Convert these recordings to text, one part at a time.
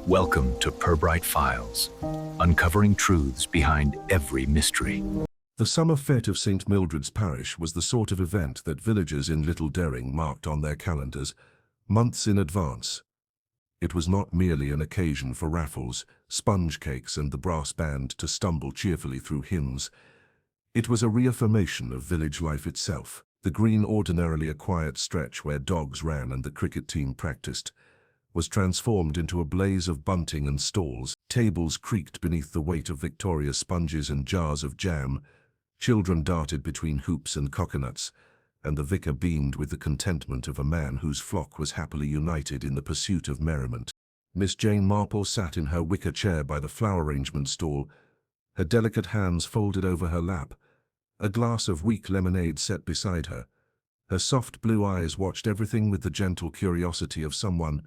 Welcome to Purbright Files, uncovering truths behind every mystery. The summer fete of St. Mildred's Parish was the sort of event that villagers in Little Dering marked on their calendars months in advance. It was not merely an occasion for raffles, sponge cakes and the brass band to stumble cheerfully through hymns. It was a reaffirmation of village life itself. The green, ordinarily a quiet stretch where dogs ran and the cricket team practiced, was transformed into a blaze of bunting and stalls. Tables creaked beneath the weight of Victoria sponges and jars of jam. Children darted between hoops and coconuts, and the vicar beamed with the contentment of a man whose flock was happily united in the pursuit of merriment. Miss Jane Marple sat in her wicker chair by the flower arrangement stall, her delicate hands folded over her lap, a glass of weak lemonade set beside her. Her soft blue eyes watched everything with the gentle curiosity of someone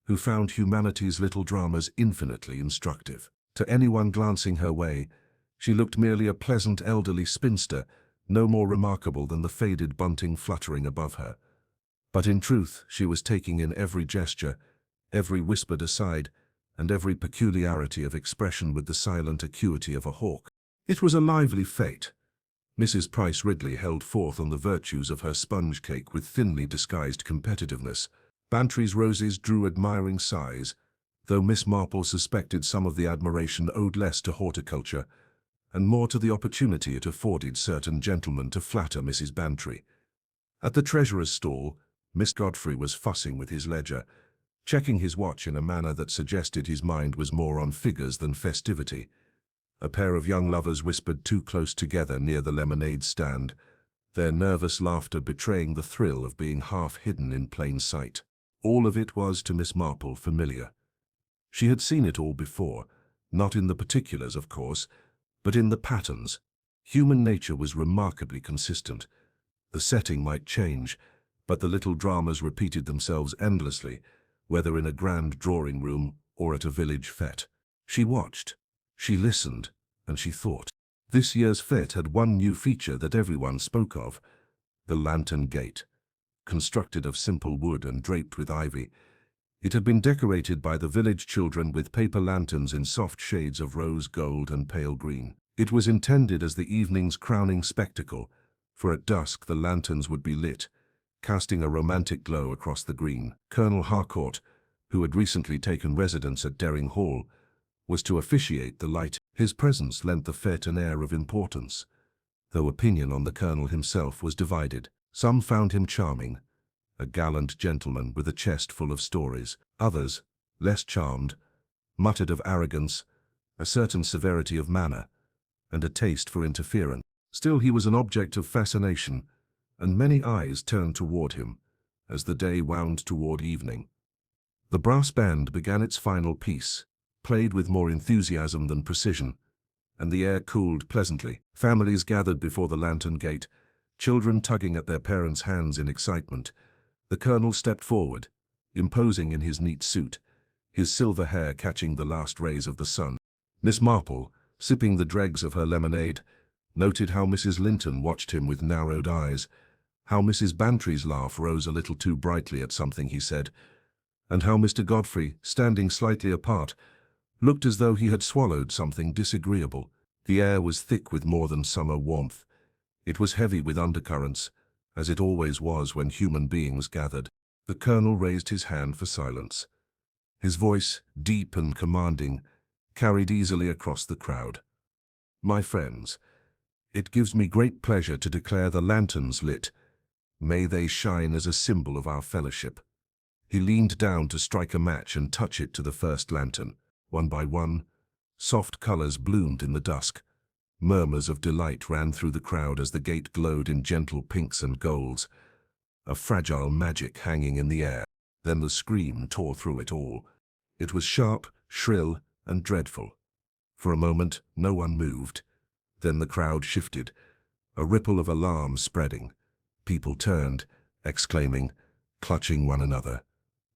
who found humanity's little dramas infinitely instructive. To anyone glancing her way, she looked merely a pleasant elderly spinster, no more remarkable than the faded bunting fluttering above her. But in truth, she was taking in every gesture, every whispered aside, and every peculiarity of expression with the silent acuity of a hawk. It was a lively fete. Mrs. Price Ridley held forth on the virtues of her sponge cake with thinly disguised competitiveness. Bantry's roses drew admiring sighs, though Miss Marple suspected some of the admiration owed less to horticulture and more to the opportunity it afforded certain gentlemen to flatter Mrs. Bantry. At the treasurer's stall, Mr. Godfrey was fussing with his ledger, checking his watch in a manner that suggested his mind was more on figures than festivity. A pair of young lovers whispered too close together near the lemonade stand, their nervous laughter betraying the thrill of being half hidden in plain sight. All of it was to Miss Marple familiar. She had seen it all before, not in the particulars, of course, but in the patterns. Human nature was remarkably consistent. The setting might change, but the little dramas repeated themselves endlessly, whether in a grand drawing room or at a village fete. She watched, she listened, and she thought. This year's fete had one new feature that everyone spoke of: the lantern gate. Constructed of simple wood and draped with ivy, it had been decorated by the village children with paper lanterns in soft shades of rose gold and pale green. It was intended as the evening's crowning spectacle, for at dusk the lanterns would be lit, casting a romantic glow across the green. Colonel Harcourt, who had recently taken residence at Dering Hall, was to officiate the light. His presence lent the fete an air of importance, though opinion on the colonel himself was divided. Some found him charming, a gallant gentleman with a chest full of stories. Others, less charmed, muttered of arrogance, a certain severity of manner, and a taste for interference. Still, he was an object of fascination, and many eyes turned toward him as the day wound toward evening. The brass band began its final piece, played with more enthusiasm than precision, and the air cooled pleasantly. Families gathered before the lantern gate, children tugging at their parents' hands in excitement. The colonel stepped forward, imposing in his neat suit, his silver hair catching the last rays of the sun. Miss Marple, sipping the dregs of her lemonade, noted how Mrs. Linton watched him with narrowed eyes, how Mrs. Bantry's laugh rose a little too brightly at something he said, and how Mr. Godfrey, standing slightly apart, looked as though he had swallowed something disagreeable. The air was thick with more than summer warmth. It was heavy with undercurrents, as it always was when human beings gathered. The colonel raised his hand for silence. His voice, deep and commanding, carried easily across the crowd. "My friends, it gives me great pleasure to declare the lanterns lit. May they shine as a symbol of our fellowship." He leaned down to strike a match and touch it to the first lantern. One by one, soft colors bloomed in the dusk. Murmurs of delight ran through the crowd as the gate glowed in gentle pinks and golds, a fragile magic hanging in the air. Then the scream tore through it all. It was sharp, shrill, and dreadful. For a moment, no one moved. Then the crowd shifted, a ripple of alarm spreading. People turned, exclaiming, clutching one another.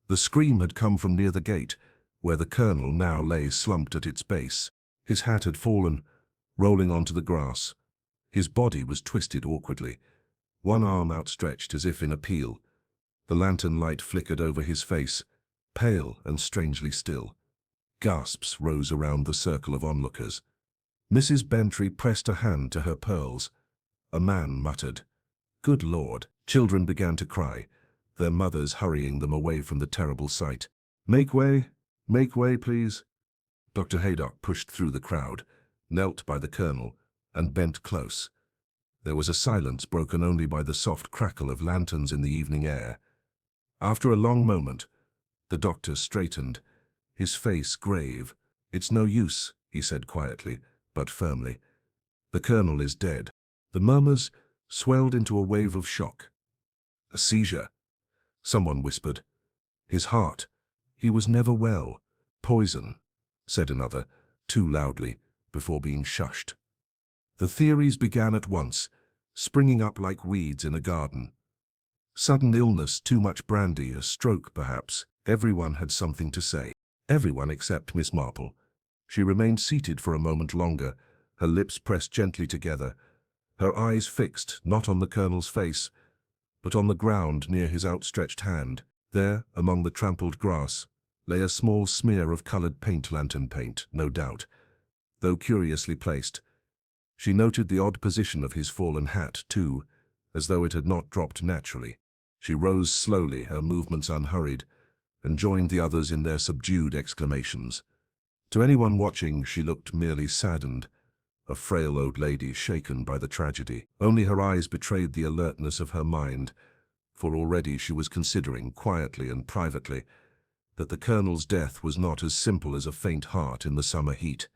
The scream had come from near the gate, where the colonel now lay slumped at its base. His hat had fallen, rolling onto the grass. His body was twisted awkwardly, one arm outstretched as if in appeal. The lantern light flickered over his face, pale and strangely still. Gasps rose around the circle of onlookers. Mrs. Bantry pressed a hand to her pearls. A man muttered, "Good Lord." Children began to cry, their mothers hurrying them away from the terrible sight. Make way, please." Dr. Haydock pushed through the crowd, knelt by the colonel, and bent close. There was a silence broken only by the soft crackle of lanterns in the evening air. After a long moment, the doctor straightened, his face grave. "It's no use," he said quietly, but firmly. "The colonel is dead." The murmurs swelled into a wave of shock. "A seizure," someone whispered. "His heart. He was never well." "Poison," said another, too loudly, before being shushed. The theories began at once, springing up like weeds in a garden. Sudden illness, too much brandy, a stroke perhaps. Everyone had something to say. Everyone except Miss Marple. She remained seated for a moment longer, her lips pressed gently together, her eyes fixed not on the colonel's face, but on the ground near his outstretched hand. There, among the trampled grass, lay a small smear of colored lantern paint, no doubt, though curiously placed. She noted the odd position of his fallen hat, too, as though it had not dropped naturally. She rose slowly, her movements unhurried, and joined the others in their subdued exclamations. To anyone watching, she looked merely saddened, a frail old lady shaken by the tragedy. Only her eyes betrayed the alertness of her mind, for already she was considering, quietly and privately, that the colonel's death was not as simple as a faint heart in the summer heat.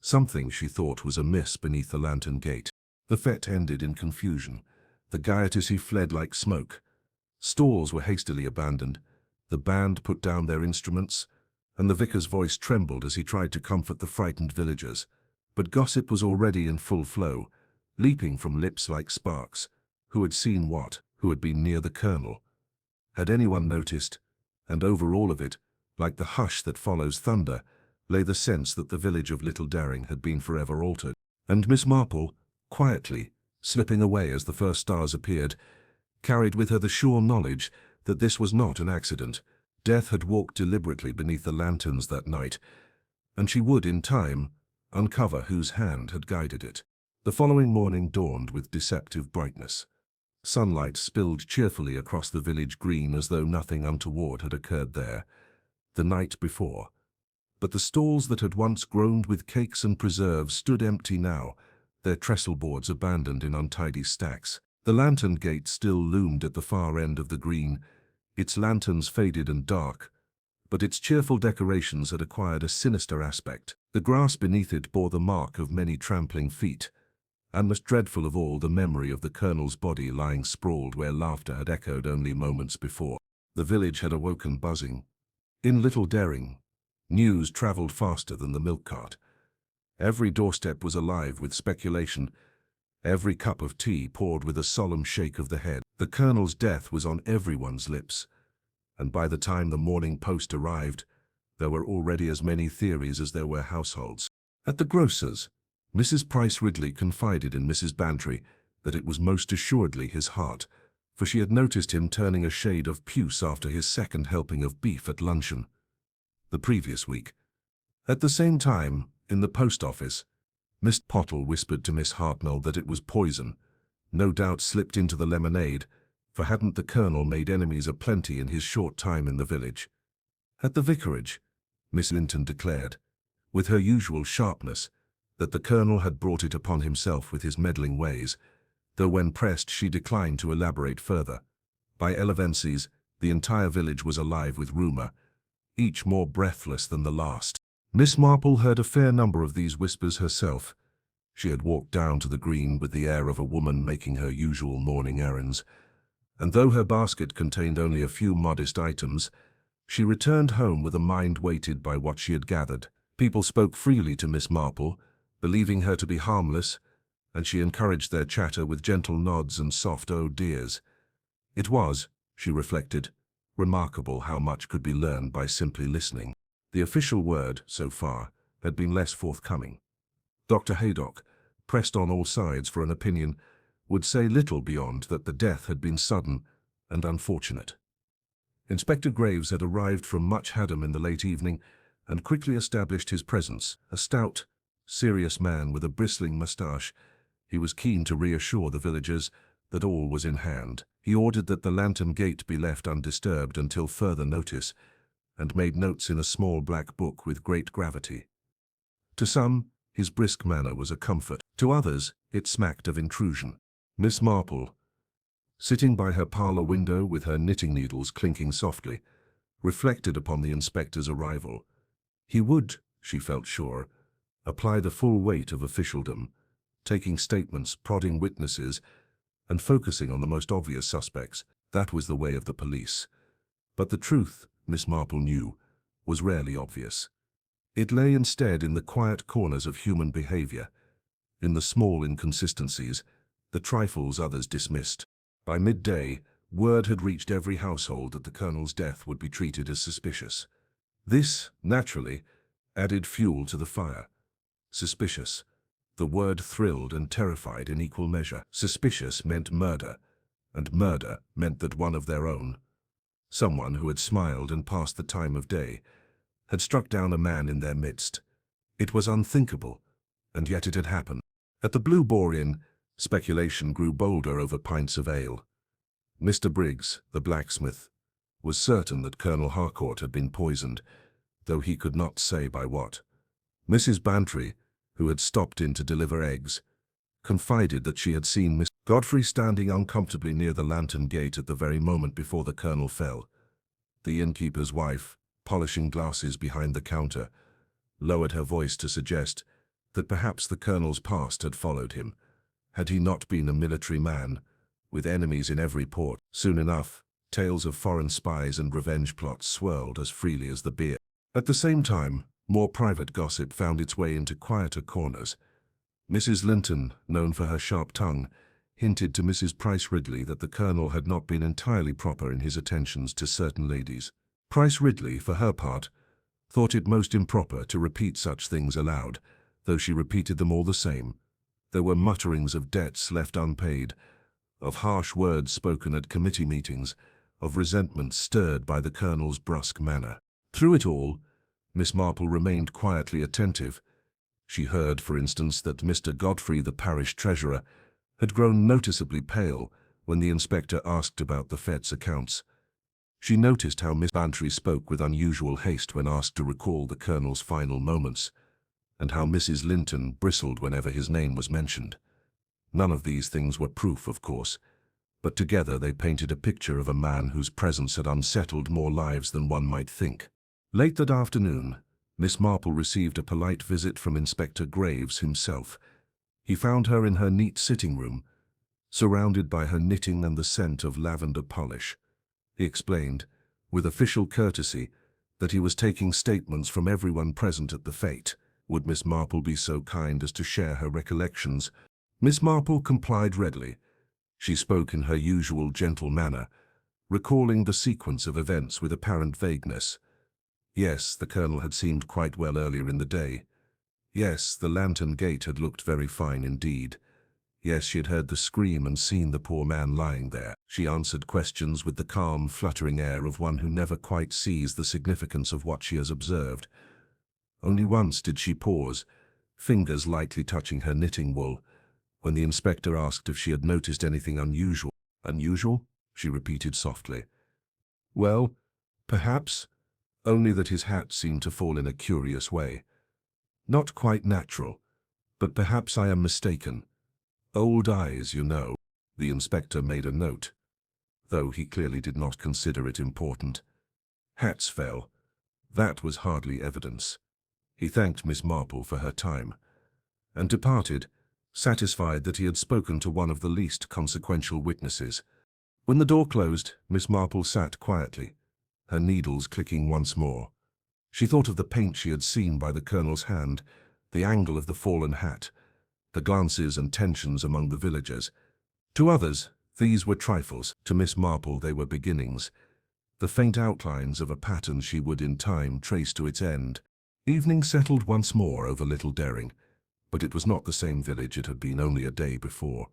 Something, she thought, was amiss beneath the lantern gate. The fete ended in confusion. The gaiety fled like smoke. Stalls were hastily abandoned. The band put down their instruments, and the vicar's voice trembled as he tried to comfort the frightened villagers. But gossip was already in full flow, leaping from lips like sparks. Who had seen what? Who had been near the colonel? Had anyone noticed? And over all of it, like the hush that follows thunder, lay the sense that the village of Little Daring had been forever altered. And Miss Marple, quietly, slipping away as the first stars appeared, carried with her the sure knowledge that this was not an accident. Death had walked deliberately beneath the lanterns that night, and she would, in time, uncover whose hand had guided it. The following morning dawned with deceptive brightness. Sunlight spilled cheerfully across the village green as though nothing untoward had occurred there the night before. But the stalls that had once groaned with cakes and preserves stood empty now, their trestle boards abandoned in untidy stacks. The lantern gate still loomed at the far end of the green, its lanterns faded and dark, but its cheerful decorations had acquired a sinister aspect. The grass beneath it bore the mark of many trampling feet, and most dreadful of all, the memory of the colonel's body lying sprawled where laughter had echoed only moments before. The village had awoken buzzing. In Little Daring, news traveled faster than the milk cart. Every doorstep was alive with speculation, every cup of tea poured with a solemn shake of the head. The colonel's death was on everyone's lips, and by the time the Morning Post arrived, there were already as many theories as there were households. At the grocer's, Mrs. Price Ridley confided in Mrs. Bantry that it was most assuredly his heart, for she had noticed him turning a shade of puce after his second helping of beef at luncheon the previous week. At the same time, in the post office, Miss Pottle whispered to Miss Hartnell that it was poison, no doubt slipped into the lemonade, for hadn't the colonel made enemies aplenty in his short time in the village? At the vicarage, Miss Linton declared, with her usual sharpness, that the colonel had brought it upon himself with his meddling ways, though when pressed she declined to elaborate further. By Elevenses, the entire village was alive with rumour, each more breathless than the last. Miss Marple heard a fair number of these whispers herself. She had walked down to the green with the air of a woman making her usual morning errands, and though her basket contained only a few modest items, she returned home with a mind weighted by what she had gathered. People spoke freely to Miss Marple, believing her to be harmless, and she encouraged their chatter with gentle nods and soft "oh dears." It was, she reflected, remarkable how much could be learned by simply listening. The official word, so far, had been less forthcoming. Dr. Haydock, pressed on all sides for an opinion, would say little beyond that the death had been sudden and unfortunate. Inspector Graves had arrived from Much Haddam in the late evening and quickly established his presence. A stout, serious man with a bristling moustache, he was keen to reassure the villagers that all was in hand. He ordered that the lantern gate be left undisturbed until further notice, and made notes in a small black book with great gravity. To some, his brisk manner was a comfort. To others, it smacked of intrusion. Miss Marple, sitting by her parlour window with her knitting needles clinking softly, reflected upon the inspector's arrival. He would, she felt sure, apply the full weight of officialdom, taking statements, prodding witnesses, and focusing on the most obvious suspects. That was the way of the police. But the truth, Miss Marple knew, was rarely obvious. It lay instead in the quiet corners of human behaviour, in the small inconsistencies, the trifles others dismissed. By midday, word had reached every household that the Colonel's death would be treated as suspicious. This, naturally, added fuel to the fire. Suspicious. The word thrilled and terrified in equal measure. Suspicious meant murder, and murder meant that one of their own, someone who had smiled and passed the time of day, had struck down a man in their midst. It was unthinkable, and yet it had happened. At the Blue Boar Inn, speculation grew bolder over pints of ale. Mr. Briggs, the blacksmith, was certain that Colonel Harcourt had been poisoned, though he could not say by what. Mrs. Bantry, who had stopped in to deliver eggs, confided that she had seen Miss Godfrey standing uncomfortably near the lantern gate at the very moment before the Colonel fell. The innkeeper's wife, polishing glasses behind the counter, lowered her voice to suggest that perhaps the Colonel's past had followed him. Had he not been a military man, with enemies in every port? Soon enough, tales of foreign spies and revenge plots swirled as freely as the beer. At the same time, more private gossip found its way into quieter corners. Mrs. Linton, known for her sharp tongue, hinted to Mrs. Price Ridley that the Colonel had not been entirely proper in his attentions to certain ladies. Price Ridley, for her part, thought it most improper to repeat such things aloud, though she repeated them all the same. There were mutterings of debts left unpaid, of harsh words spoken at committee meetings, of resentment stirred by the Colonel's brusque manner. Through it all, Miss Marple remained quietly attentive. She heard, for instance, that Mr. Godfrey, the parish treasurer, had grown noticeably pale when the inspector asked about the Fed's accounts. She noticed how Miss Bantry spoke with unusual haste when asked to recall the Colonel's final moments, and how Mrs. Linton bristled whenever his name was mentioned. None of these things were proof, of course, but together they painted a picture of a man whose presence had unsettled more lives than one might think. Late that afternoon, Miss Marple received a polite visit from Inspector Graves himself. He found her in her neat sitting room, surrounded by her knitting and the scent of lavender polish. He explained, with official courtesy, that he was taking statements from everyone present at the fete. Would Miss Marple be so kind as to share her recollections? Miss Marple complied readily. She spoke in her usual gentle manner, recalling the sequence of events with apparent vagueness. Yes, the Colonel had seemed quite well earlier in the day. Yes, the lantern gate had looked very fine indeed. Yes, she had heard the scream and seen the poor man lying there. She answered questions with the calm, fluttering air of one who never quite sees the significance of what she has observed. Only once did she pause, fingers lightly touching her knitting wool, when the inspector asked if she had noticed anything unusual. Unusual? She repeated softly. Well, perhaps, only that his hat seemed to fall in a curious way. Not quite natural, but perhaps I am mistaken. Old eyes, you know. The inspector made a note, though he clearly did not consider it important. Hats fell. That was hardly evidence. He thanked Miss Marple for her time, and departed, satisfied that he had spoken to one of the least consequential witnesses. When the door closed, Miss Marple sat quietly, her needles clicking once more. She thought of the paint she had seen by the Colonel's hand, the angle of the fallen hat, the glances and tensions among the villagers. To others, these were trifles. To Miss Marple they were beginnings, the faint outlines of a pattern she would in time trace to its end. Evening settled once more over Little Dering, but it was not the same village it had been only a day before.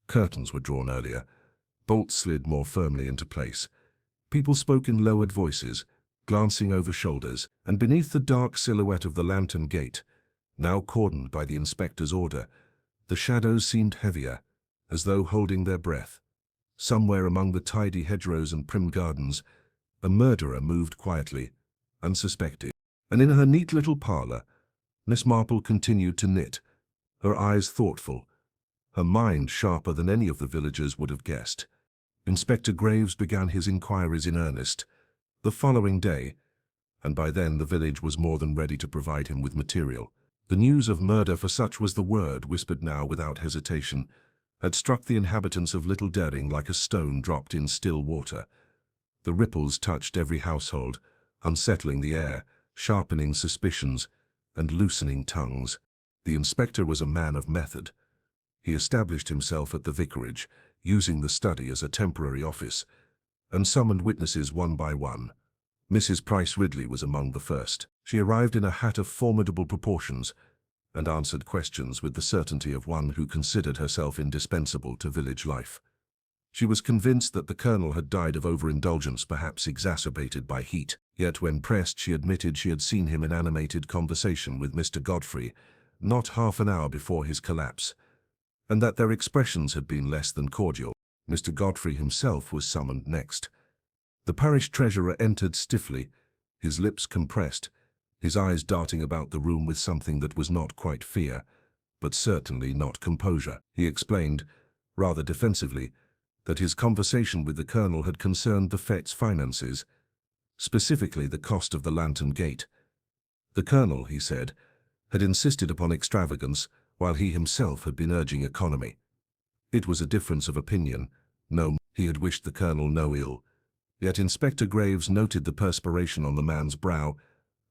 Curtains were drawn earlier, bolts slid more firmly into place. People spoke in lowered voices, glancing over shoulders, and beneath the dark silhouette of the lantern gate, now cordoned by the inspector's order, the shadows seemed heavier, as though holding their breath. Somewhere among the tidy hedgerows and prim gardens, a murderer moved quietly, unsuspected. And in her neat little parlour, Miss Marple continued to knit, her eyes thoughtful, her mind sharper than any of the villagers would have guessed. Inspector Graves began his inquiries in earnest the following day, and by then the village was more than ready to provide him with material. The news of murder, for such was the word whispered now without hesitation, had struck the inhabitants of Little Dering like a stone dropped in still water. The ripples touched every household, unsettling the air, sharpening suspicions, and loosening tongues. The inspector was a man of method. He established himself at the vicarage, using the study as a temporary office, and summoned witnesses one by one. Mrs. Price Ridley was among the first. She arrived in a hat of formidable proportions, and answered questions with the certainty of one who considered herself indispensable to village life. She was convinced that the colonel had died of overindulgence, perhaps exacerbated by heat, yet when pressed she admitted she had seen him in animated conversation with Mr. Godfrey not half an hour before his collapse, and that their expressions had been less than cordial. Mr. Godfrey himself was summoned next. The parish treasurer entered stiffly, his lips compressed, his eyes darting about the room with something that was not quite fear, but certainly not composure. He explained, rather defensively, that his conversation with the colonel had concerned the fête's finances, specifically the cost of the lantern gate. The colonel, he said, had insisted upon extravagance, while he himself had been urging economy. It was a difference of opinion. No, he had wished the colonel no ill. Yet Inspector Graves noted the perspiration on the man's brow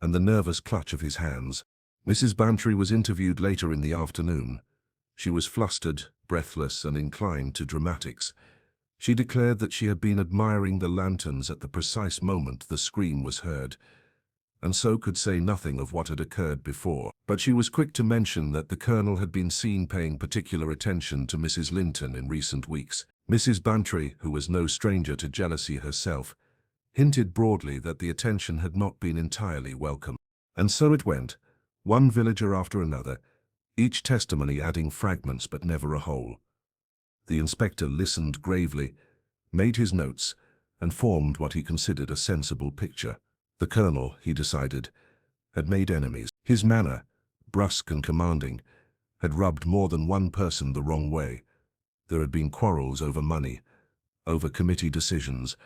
and the nervous clutch of his hands. Mrs. Bantry was interviewed later in the afternoon. She was flustered, breathless, and inclined to dramatics. She declared that she had been admiring the lanterns at the precise moment the scream was heard, and so could say nothing of what had occurred before. But she was quick to mention that the colonel had been seen paying particular attention to Mrs. Linton in recent weeks. Mrs. Bantry, who was no stranger to jealousy herself, hinted broadly that the attention had not been entirely welcome. And so it went, one villager after another, each testimony adding fragments but never a whole. The inspector listened gravely, made his notes, and formed what he considered a sensible picture. The colonel, he decided, had made enemies. His manner, brusque and commanding, had rubbed more than one person the wrong way. There had been quarrels over money, over committee decisions,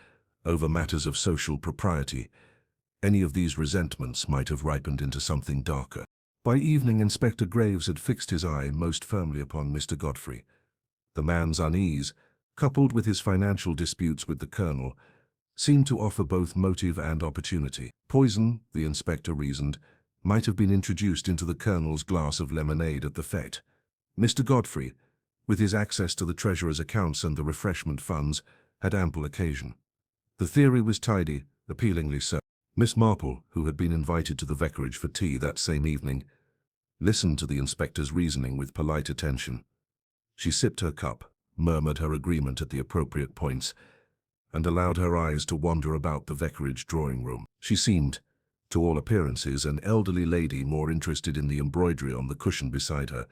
over matters of social propriety. Any of these resentments might have ripened into something darker. By evening, Inspector Graves had fixed his eye most firmly upon Mr. Godfrey. The man's unease, coupled with his financial disputes with the colonel, seemed to offer both motive and opportunity. Poison, the inspector reasoned, might have been introduced into the colonel's glass of lemonade at the fête. Mr. Godfrey, with his access to the treasurer's accounts and the refreshment funds, had ample occasion. The theory was tidy, appealingly so. Miss Marple, who had been invited to the vicarage for tea that same evening, listened to the inspector's reasoning with polite attention. She sipped her cup, murmured her agreement at the appropriate points, and allowed her eyes to wander about the vicarage drawing-room. She seemed, to all appearances, an elderly lady more interested in the embroidery on the cushion beside her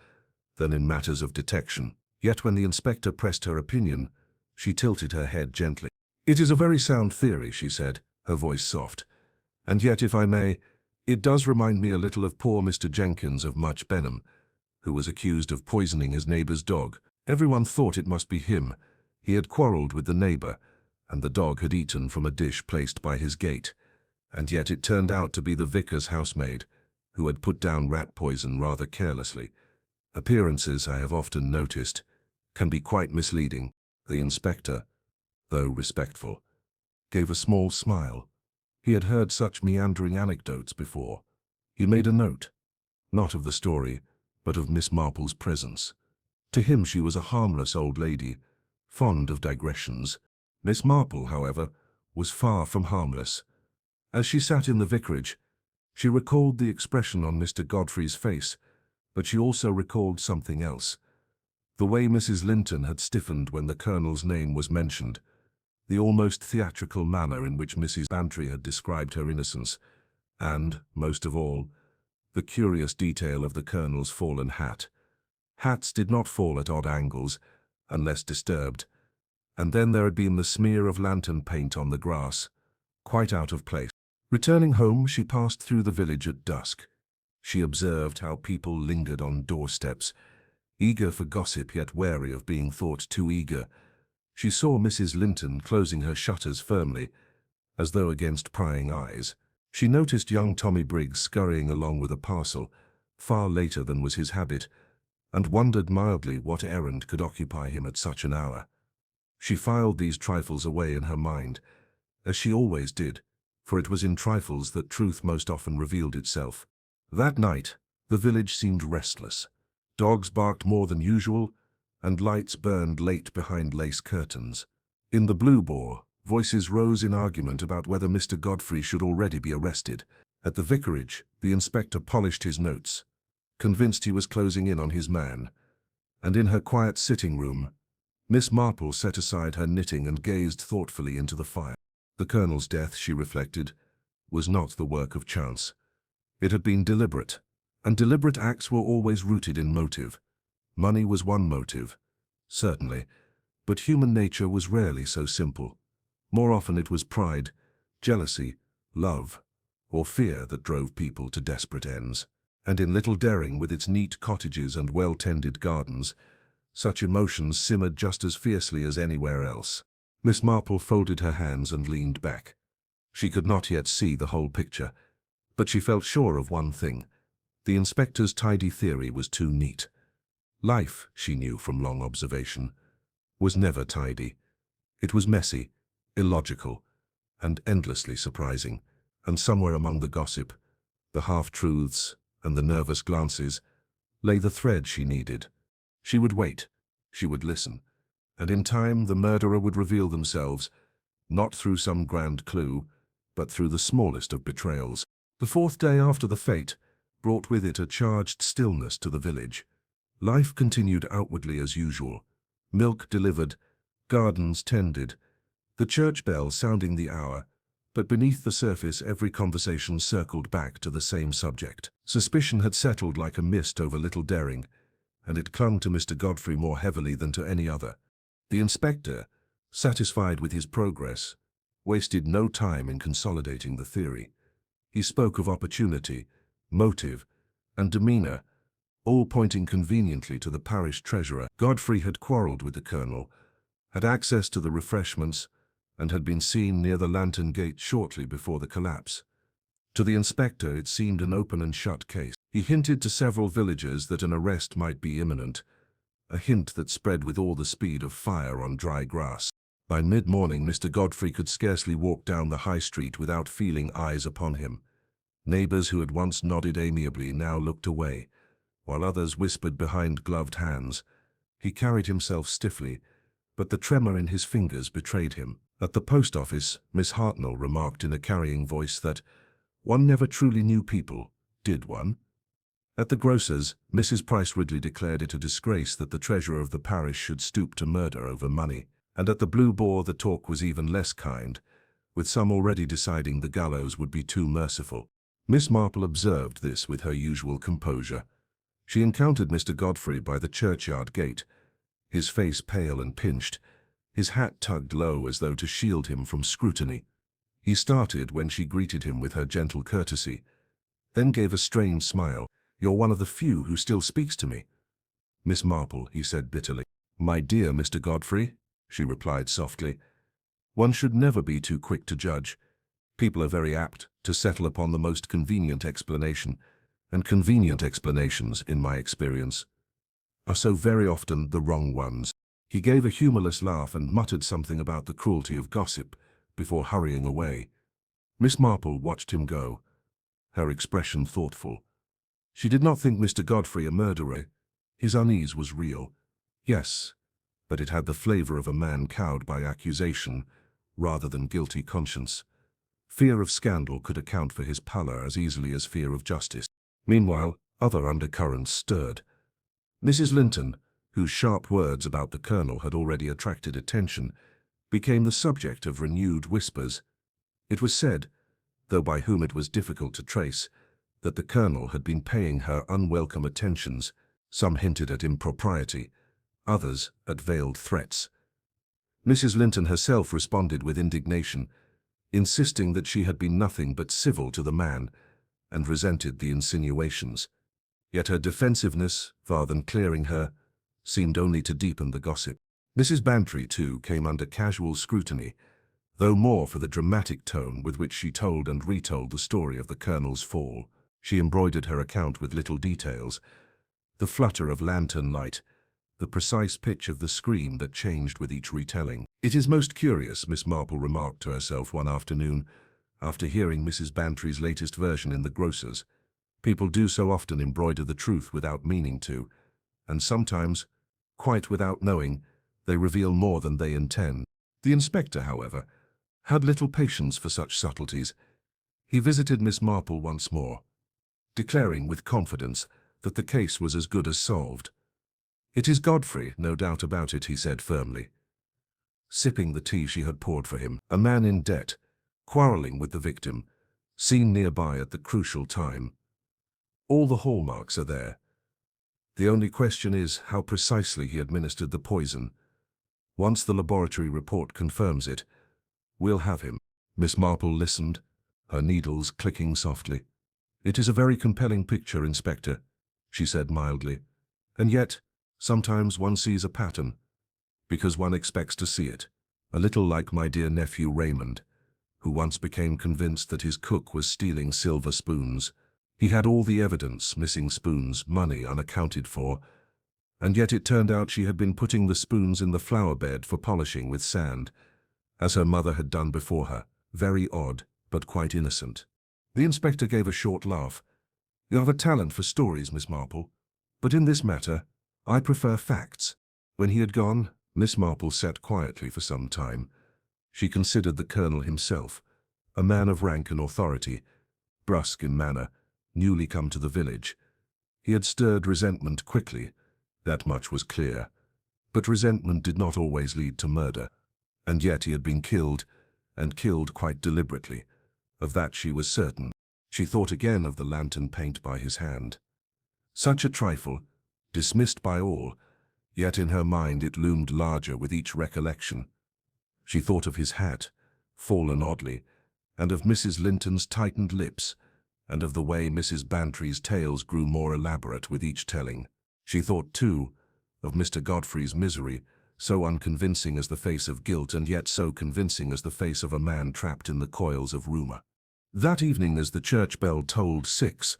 than in matters of detection. Yet when the inspector pressed her opinion, she tilted her head gently. "It is a very sound theory," she said, her voice soft. "And yet, if I may, it does remind me a little of poor Mr. Jenkins of Much Benham, who was accused of poisoning his neighbour's dog. Everyone thought it must be him. He had quarrelled with the neighbour, and the dog had eaten from a dish placed by his gate. And yet it turned out to be the vicar's housemaid, who had put down rat poison rather carelessly. Appearances, I have often noticed, can be quite misleading." The inspector, though respectful, gave a small smile. He had heard such meandering anecdotes before. He made a note, not of the story, but of Miss Marple's presence. To him she was a harmless old lady, fond of digressions. Miss Marple, however, was far from harmless. As she sat in the vicarage, she recalled the expression on Mr. Godfrey's face, but she also recalled something else. The way Mrs. Linton had stiffened when the colonel's name was mentioned, the almost theatrical manner in which Mrs. Bantry had described her innocence, and, most of all, the curious detail of the Colonel's fallen hat. Hats did not fall at odd angles, unless disturbed, and then there had been the smear of lantern paint on the grass, quite out of place. Returning home, she passed through the village at dusk. She observed how people lingered on doorsteps, eager for gossip yet wary of being thought too eager. She saw Mrs. Linton closing her shutters firmly, as though against prying eyes. She noticed young Tommy Briggs scurrying along with a parcel, far later than was his habit, and wondered mildly what errand could occupy him at such an hour. She filed these trifles away in her mind, as she always did, for it was in trifles that truth most often revealed itself. That night, the village seemed restless. Dogs barked more than usual, and lights burned late behind lace curtains. In the Blue Boar, voices rose in argument about whether Mr. Godfrey should already be arrested. At the vicarage, the inspector polished his notes, convinced he was closing in on his man, and in her quiet sitting room, Miss Marple set aside her knitting and gazed thoughtfully into the fire. The Colonel's death, she reflected, was not the work of chance. It had been deliberate, and deliberate acts were always rooted in motive. Money was one motive, certainly, but human nature was rarely so simple. More often it was pride, jealousy, love, or fear that drove people to desperate ends. And in Little Dering, with its neat cottages and well-tended gardens, such emotions simmered just as fiercely as anywhere else. Miss Marple folded her hands and leaned back. She could not yet see the whole picture, but she felt sure of one thing. The inspector's tidy theory was too neat. Life, she knew from long observation, was never tidy. It was messy, illogical, and endlessly surprising, and somewhere among the gossip, the half-truths, and the nervous glances, lay the thread she needed. She would wait, she would listen, and in time the murderer would reveal themselves, not through some grand clue, but through the smallest of betrayals. The fourth day after the fate brought with it a charged stillness to the village. Life continued outwardly as usual. Milk delivered, gardens tended, the church bell sounding the hour, but beneath the surface every conversation circled back to the same subject. Suspicion had settled like a mist over Little Dering, and it clung to Mr. Godfrey more heavily than to any other. The inspector, satisfied with his progress, wasted no time in consolidating the theory. He spoke of opportunity, motive, and demeanor, all pointing conveniently to the parish treasurer. Godfrey had quarrelled with the Colonel, had access to the refreshments, and had been seen near the lantern gate shortly before the collapse. To the inspector it seemed an open and shut case. He hinted to several villagers that an arrest might be imminent, a hint that spread with all the speed of fire on dry grass. By mid-morning Mr. Godfrey could scarcely walk down the high street without feeling eyes upon him. Neighbours who had once nodded amiably now looked away, while others whispered behind gloved hands. He carried himself stiffly, but the tremor in his fingers betrayed him. At the post office, Miss Hartnell remarked in a carrying voice that one never truly knew people, did one? At the grocer's, Mrs. Price Ridley declared it a disgrace that the treasurer of the parish should stoop to murder over money. And at the Blue Boar the talk was even less kind, with some already deciding the gallows would be too merciful. Miss Marple observed this with her usual composure. She encountered Mr. Godfrey by the churchyard gate, his face pale and pinched, his hat tugged low as though to shield him from scrutiny. He started when she greeted him with her gentle courtesy, then gave a strained smile. "You're one of the few who still speaks to me." "Miss Marple," he said bitterly. "My dear Mr. Godfrey," she replied softly, "one should never be too quick to judge. People are very apt to settle upon the most convenient explanation, and convenient explanations, in my experience, are so very often the wrong ones." He gave a humorless laugh and muttered something about the cruelty of gossip before hurrying away. Miss Marple watched him go, her expression thoughtful. She did not think Mr. Godfrey a murderer. His unease was real, yes, but it had the flavor of a man cowed by accusation rather than guilty conscience. Fear of scandal could account for his pallor as easily as fear of justice. Meanwhile, other undercurrents stirred. Mrs. Linton, whose sharp words about the Colonel had already attracted attention, became the subject of renewed whispers. It was said, though by whom it was difficult to trace, that the colonel had been paying her unwelcome attentions. Some hinted at impropriety, others at veiled threats. Mrs. Linton herself responded with indignation, insisting that she had been nothing but civil to the man and resented the insinuations. Yet her defensiveness, rather than clearing her, seemed only to deepen the gossip. Mrs. Bantry, too, came under casual scrutiny, though more for the dramatic tone with which she told and retold the story of the colonel's fall. She embroidered her account with little details, the flutter of lantern light, the precise pitch of the scream that changed with each retelling. "It is most curious," Miss Marple remarked to herself one afternoon, after hearing Mrs. Bantry's latest version in the grocer's. "People do so often embroider the truth without meaning to, and sometimes, quite without knowing, they reveal more than they intend." The inspector, however, had little patience for such subtleties. He visited Miss Marple once more, declaring with confidence that the case was as good as solved. "It is Godfrey, no doubt about it," he said firmly, sipping the tea she had poured for him. "A man in debt, quarrelling with the victim, seen nearby at the crucial time. All the hallmarks are there. The only question is how precisely he administered the poison. Once the laboratory report confirms it, we'll have him." Miss Marple listened, her needles clicking softly. "It is a very compelling picture, Inspector," she said mildly. "And yet, sometimes one sees a pattern, because one expects to see it. A little like my dear nephew Raymond, who once became convinced that his cook was stealing silver spoons. He had all the evidence, missing spoons, money unaccounted for, and yet it turned out she had been putting the spoons in the flower bed for polishing with sand, as her mother had done before her. Very odd, but quite innocent." The inspector gave a short laugh. "You have a talent for stories, Miss Marple, but in this matter, I prefer facts." When he had gone, Miss Marple sat quietly for some time. She considered the colonel himself, a man of rank and authority, brusque in manner, newly come to the village. He had stirred resentment quickly, that much was clear. But resentment did not always lead to murder. And yet he had been killed, and killed quite deliberately. Of that she was certain. She thought again of the lantern paint by his hand. Such a trifle, dismissed by all, yet in her mind it loomed larger with each recollection. She thought of his hat, fallen oddly, and of Mrs. Linton's tightened lips, and of the way Mrs. Bantry's tales grew more elaborate with each telling. She thought, too, of Mr. Godfrey's misery, so unconvincing as the face of guilt and yet so convincing as the face of a man trapped in the coils of rumor. That evening, as the church bell tolled 6,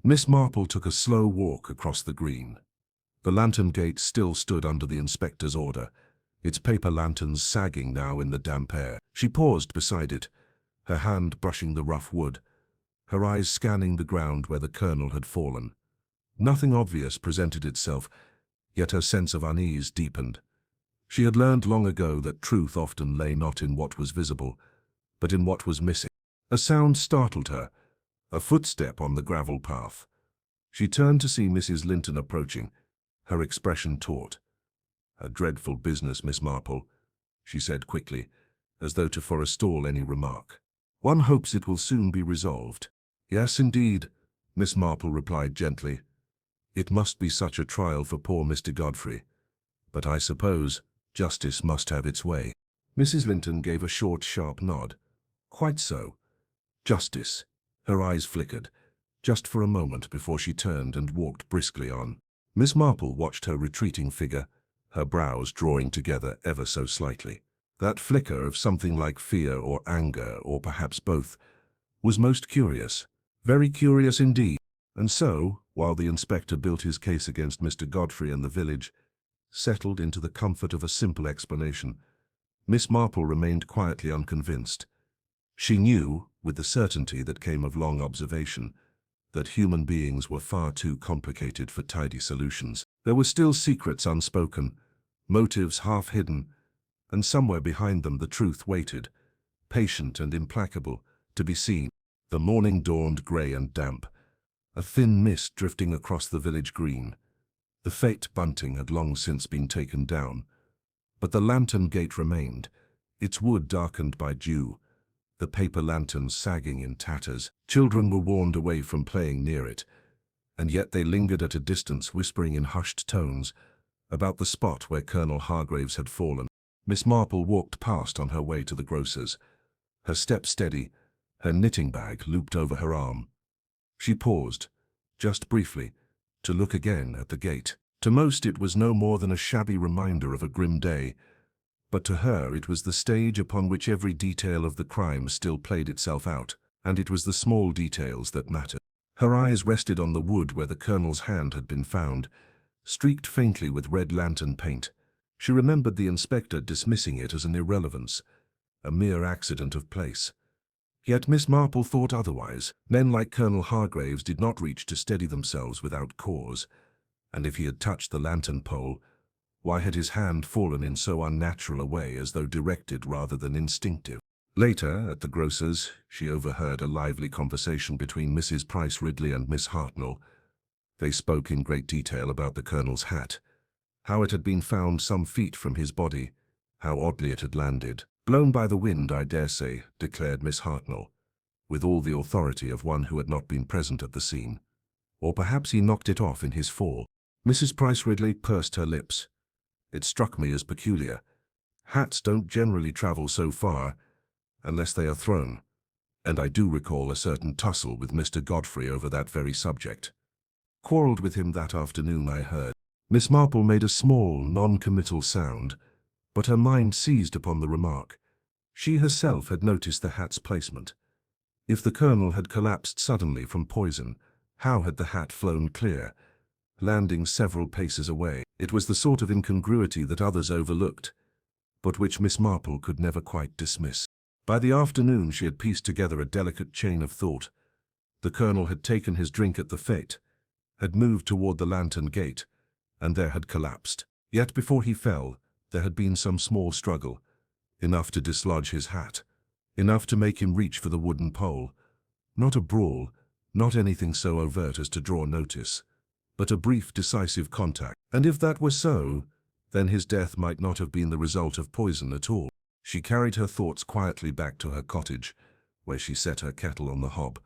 Miss Marple took a slow walk across the green. The lantern gate still stood under the inspector's order, its paper lanterns sagging now in the damp air. She paused beside it, her hand brushing the rough wood, her eyes scanning the ground where the colonel had fallen. Nothing obvious presented itself, yet her sense of unease deepened. She had learned long ago that truth often lay not in what was visible, but in what was missing. A sound startled her, a footstep on the gravel path. She turned to see Mrs. Linton approaching, her expression taut. "A dreadful business, Miss Marple," she said quickly, as though to forestall any remark. "One hopes it will soon be resolved." "Yes, indeed," Miss Marple replied gently. "It must be such a trial for poor Mr. Godfrey. But I suppose justice must have its way." Mrs. Linton gave a short, sharp nod. "Quite so. Justice." Her eyes flickered, just for a moment before she turned and walked briskly on. Miss Marple watched her retreating figure, her brows drawing together ever so slightly. That flicker of something like fear or anger, or perhaps both, was most curious. Very curious indeed. And so, while the inspector built his case against Mr. Godfrey and the village, settled into the comfort of a simple explanation, Miss Marple remained quietly unconvinced. She knew, with the certainty that came of long observation, that human beings were far too complicated for tidy solutions. There were still secrets unspoken, motives half hidden, and somewhere behind them the truth waited, patient and implacable, to be seen. The morning dawned grey and damp, a thin mist drifting across the village green. The fate bunting had long since been taken down, but the lantern gate remained, its wood darkened by dew, the paper lanterns sagging in tatters. Children were warned away from playing near it, and yet they lingered at a distance, whispering in hushed tones about the spot where Colonel Hargraves had fallen. Miss Marple walked past on her way to the grocer's, her step steady, her knitting bag looped over her arm. She paused, just briefly, to look again at the gate. To most it was no more than a shabby reminder of a grim day, but to her it was the stage upon which every detail of the crime still played itself out, and it was the small details that mattered. Her eyes rested on the wood where the Colonel's hand had been found, streaked faintly with red lantern paint. She remembered the inspector dismissing it as an irrelevance, a mere accident of place. Yet Miss Marple thought otherwise. Men like Colonel Hargraves did not reach to steady themselves without cause, and if he had touched the lantern pole, why had his hand fallen in so unnatural a way, as though directed rather than instinctive? Later, at the grocer's, she overheard a lively conversation between Mrs. Price Ridley and Miss Hartnell. They spoke in great detail about the Colonel's hat, how it had been found some feet from his body, how oddly it had landed. "Blown by the wind, I dare say," declared Miss Hartnell, with all the authority of one who had not been present at the scene. "Or perhaps he knocked it off in his fall." Mrs. Price Ridley pursed her lips. "It struck me as peculiar. Hats don't generally travel so far, unless they are thrown, and I do recall a certain tussle with Mr. Godfrey over that very subject. Quarrelled with him that afternoon, I heard." Miss Marple made a small, non-committal sound, but her mind seized upon the remark. She herself had noticed the hat's placement. If the Colonel had collapsed suddenly from poison, how had the hat flown clear, landing several paces away? It was the sort of incongruity that others overlooked, but which Miss Marple could never quite dismiss. By the afternoon she had pieced together a delicate chain of thought. The Colonel had taken his drink at the fete, had moved toward the lantern gate, and there had collapsed. Yet before he fell, there had been some small struggle, enough to dislodge his hat, enough to make him reach for the wooden pole. Not a brawl, not anything so overt as to draw notice, but a brief, decisive contact. And if that were so, then his death might not have been the result of poison at all. She carried her thoughts quietly back to her cottage, where she set her kettle on the hob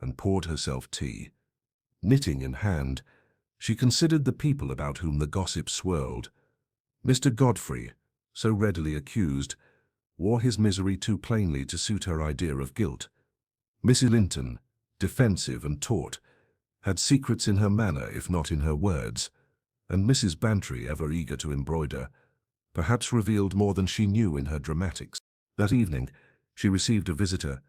and poured herself tea. Knitting in hand, she considered the people about whom the gossip swirled. Mr. Godfrey, so readily accused, wore his misery too plainly to suit her idea of guilt. Mrs. Linton, defensive and taut, had secrets in her manner if not in her words, and Mrs. Bantry, ever eager to embroider, perhaps revealed more than she knew in her dramatics. That evening, she received a visitor.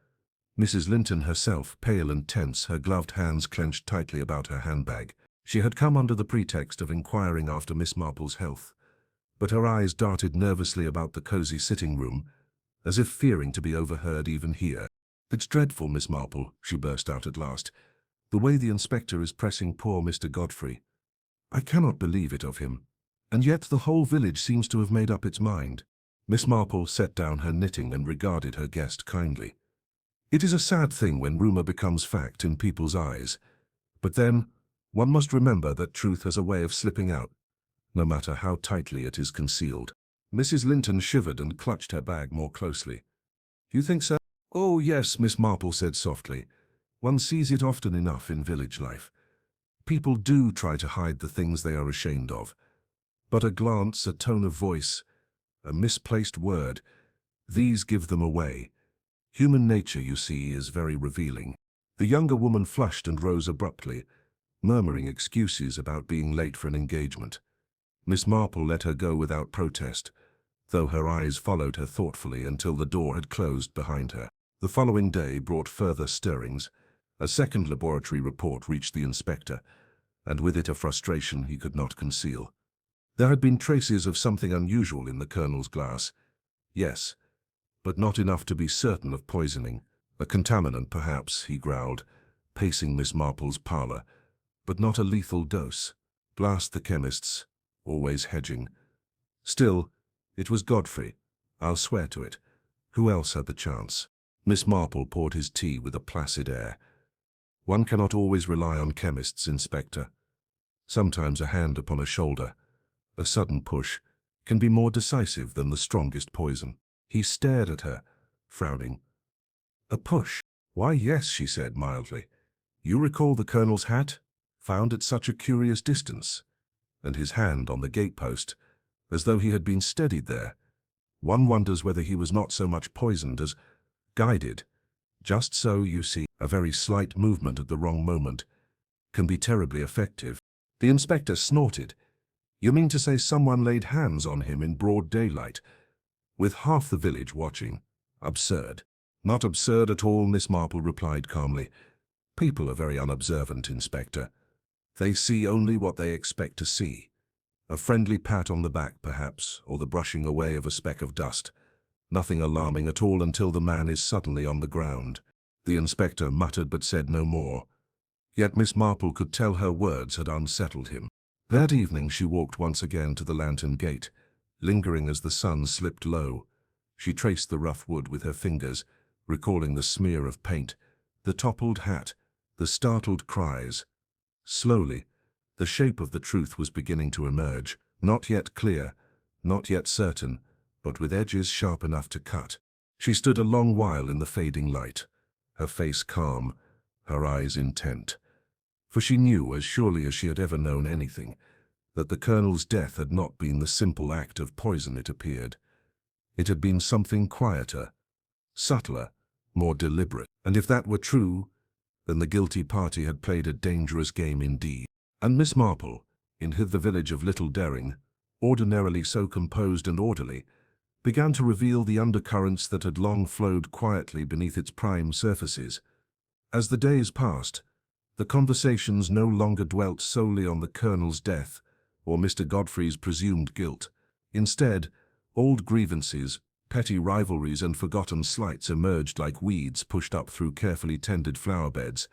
Mrs. Linton herself, pale and tense, her gloved hands clenched tightly about her handbag. She had come under the pretext of inquiring after Miss Marple's health, but her eyes darted nervously about the cozy sitting room, as if fearing to be overheard even here. "It's dreadful, Miss Marple," she burst out at last, "the way the inspector is pressing poor Mr. Godfrey. I cannot believe it of him, and yet the whole village seems to have made up its mind." Miss Marple set down her knitting and regarded her guest kindly. "It is a sad thing when rumor becomes fact in people's eyes, but then one must remember that truth has a way of slipping out, no matter how tightly it is concealed." Mrs. Linton shivered and clutched her bag more closely. "You think so?" "Oh, yes," Miss Marple said softly. "One sees it often enough in village life. People do try to hide the things they are ashamed of. But a glance, a tone of voice, a misplaced word, these give them away. Human nature, you see, is very revealing." The younger woman flushed and rose abruptly, murmuring excuses about being late for an engagement. Miss Marple let her go without protest, though her eyes followed her thoughtfully until the door had closed behind her. The following day brought further stirrings. A second laboratory report reached the inspector, and with it a frustration he could not conceal. There had been traces of something unusual in the Colonel's glass. Yes, but not enough to be certain of poisoning. "A contaminant, perhaps," he growled, pacing Miss Marple's parlor, "but not a lethal dose. Blast the chemists, always hedging. Still, it was Godfrey. I'll swear to it. Who else had the chance?" Miss Marple poured his tea with a placid air. "One cannot always rely on chemists, Inspector. Sometimes a hand upon a shoulder, a sudden push, can be more decisive than the strongest poison." He stared at her, frowning. "A push?" "Why, yes," she said mildly. "You recall the Colonel's hat? Found at such a curious distance." And his hand on the gatepost, as though he had been steadied there. One wonders whether he was not so much poisoned as guided. Just so, you see, a very slight movement at the wrong moment can be terribly effective. The inspector snorted. "You mean to say someone laid hands on him in broad daylight, with half the village watching? Absurd." "Not absurd at all," Miss Marple replied calmly. "People are very unobservant, Inspector. They see only what they expect to see. A friendly pat on the back, perhaps, or the brushing away of a speck of dust. Nothing alarming at all until the man is suddenly on the ground." The inspector muttered but said no more. Yet Miss Marple could tell her words had unsettled him. That evening she walked once again to the lantern gate, lingering as the sun slipped low. She traced the rough wood with her fingers, recalling the smear of paint, the toppled hat, the startled cries. Slowly, the shape of the truth was beginning to emerge, not yet clear, not yet certain, but with edges sharp enough to cut. She stood a long while in the fading light, her face calm, her eyes intent. For she knew, as surely as she had ever known anything, that the Colonel's death had not been the simple act of poison it appeared. It had been something quieter, subtler, more deliberate. And if that were true, then the guilty party had played a dangerous game indeed. And Miss Marple, in the village of Little Dering, ordinarily so composed and orderly, began to reveal the undercurrents that had long flowed quietly beneath its prime surfaces. As the days passed, the conversations no longer dwelt solely on the Colonel's death or Mr. Godfrey's presumed guilt. Instead, old grievances, petty rivalries and forgotten slights emerged like weeds pushed up through carefully tended flower beds.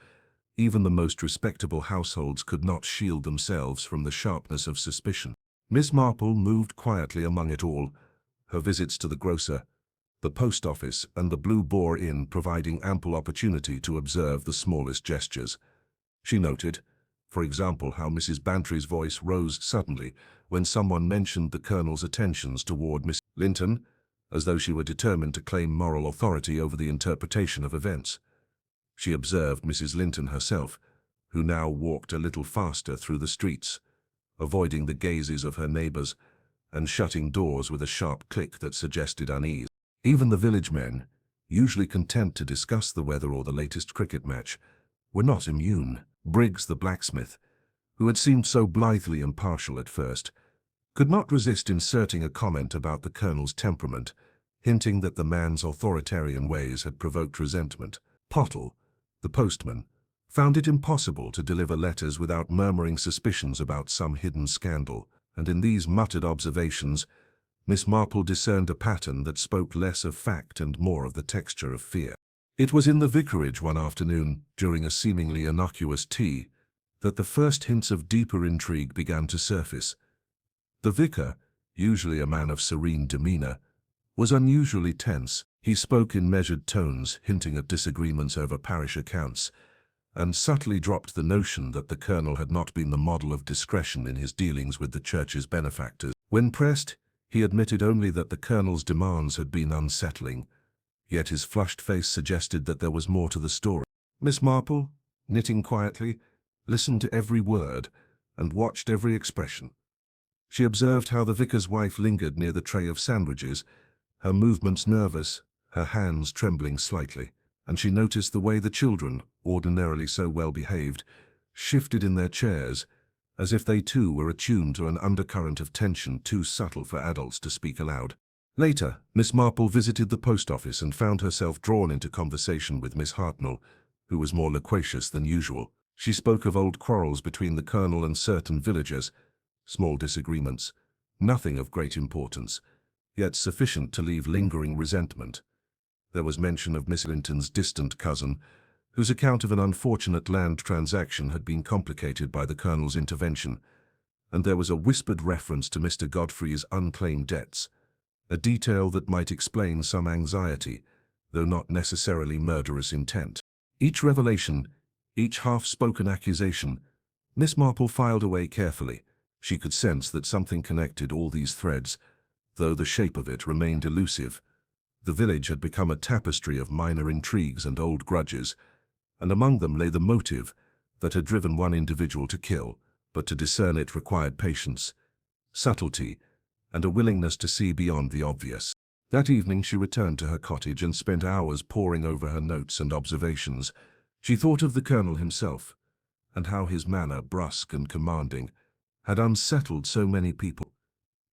Even the most respectable households could not shield themselves from the sharpness of suspicion. Miss Marple moved quietly among it all, her visits to the grocer, the post office and the Blue Boar Inn providing ample opportunity to observe the smallest gestures. She noted, for example, how Mrs. Bantry's voice rose suddenly when someone mentioned the Colonel's attentions toward Miss Linton, as though she were determined to claim moral authority over the interpretation of events. She observed Mrs. Linton herself, who now walked a little faster through the streets, avoiding the gazes of her neighbors and shutting doors with a sharp click that suggested unease. Even the village men, usually content to discuss the weather or the latest cricket match, were not immune. Briggs the blacksmith, who had seemed so blithely impartial at first, could not resist inserting a comment about the Colonel's temperament, hinting that the man's authoritarian ways had provoked resentment. Pottle, the postman, found it impossible to deliver letters without murmuring suspicions about some hidden scandal, and in these muttered observations, Miss Marple discerned a pattern that spoke less of fact and more of the texture of fear. It was in the vicarage one afternoon, during a seemingly innocuous tea, that the first hints of deeper intrigue began to surface. The vicar, usually a man of serene demeanor, was unusually tense. He spoke in measured tones, hinting at disagreements over parish accounts, and subtly dropped the notion that the Colonel had not been the model of discretion in his dealings with the church's benefactors. When pressed, he admitted only that the Colonel's demands had been unsettling, yet his flushed face suggested that there was more to the story. Miss Marple, knitting quietly, listened to every word and watched every expression. She observed how the vicar's wife lingered near the tray of sandwiches, her movements nervous, her hands trembling slightly, and she noticed the way the children, ordinarily so well behaved, shifted in their chairs, as if they too were attuned to an undercurrent of tension too subtle for adults to speak aloud. Later, Miss Marple visited the post office and found herself drawn into conversation with Miss Hartnell, who was more loquacious than usual. She spoke of old quarrels between the Colonel and certain villagers, small disagreements, nothing of great importance, yet sufficient to leave lingering resentment. There was mention of Miss Linton's distant cousin, whose account of an unfortunate land transaction had been complicated by the Colonel's intervention, and there was a whispered reference to Mr. Godfrey's unclaimed debts, a detail that might explain some anxiety, though not necessarily murderous intent. Each revelation, each half-spoken accusation, Miss Marple filed away carefully. She could sense that something connected all these threads, though the shape of it remained elusive. The village had become a tapestry of minor intrigues and old grudges, and among them lay the motive that had driven one individual to kill, but to discern it required patience, subtlety, and a willingness to see beyond the obvious. That evening she returned to her cottage and spent hours poring over her notes and observations. She thought of the colonel himself, and how his manner, brusque and commanding, had unsettled so many people.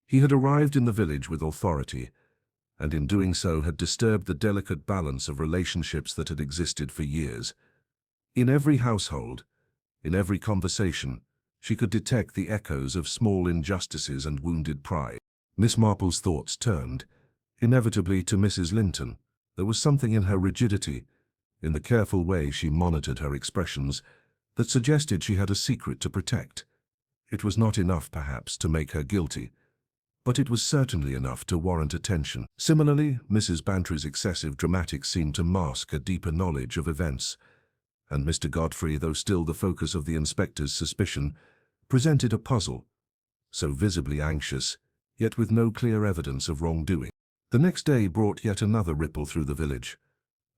He had arrived in the village with authority, and in doing so had disturbed the delicate balance of relationships that had existed for years. In every household, in every conversation, she could detect the echoes of small injustices and wounded pride. Miss Marple's thoughts turned, inevitably, to Mrs. Linton. There was something in her rigidity, in the careful way she monitored her expressions, that suggested she had a secret to protect. It was not enough, perhaps, to make her guilty, but it was certainly enough to warrant attention. Similarly, Mrs. Bantry's excessive dramatics seemed to mask a deeper knowledge of events, and Mr. Godfrey, though still the focus of the inspector's suspicion, presented a puzzle, so visibly anxious, yet with no clear evidence of wrongdoing. The next day brought yet another ripple through the village.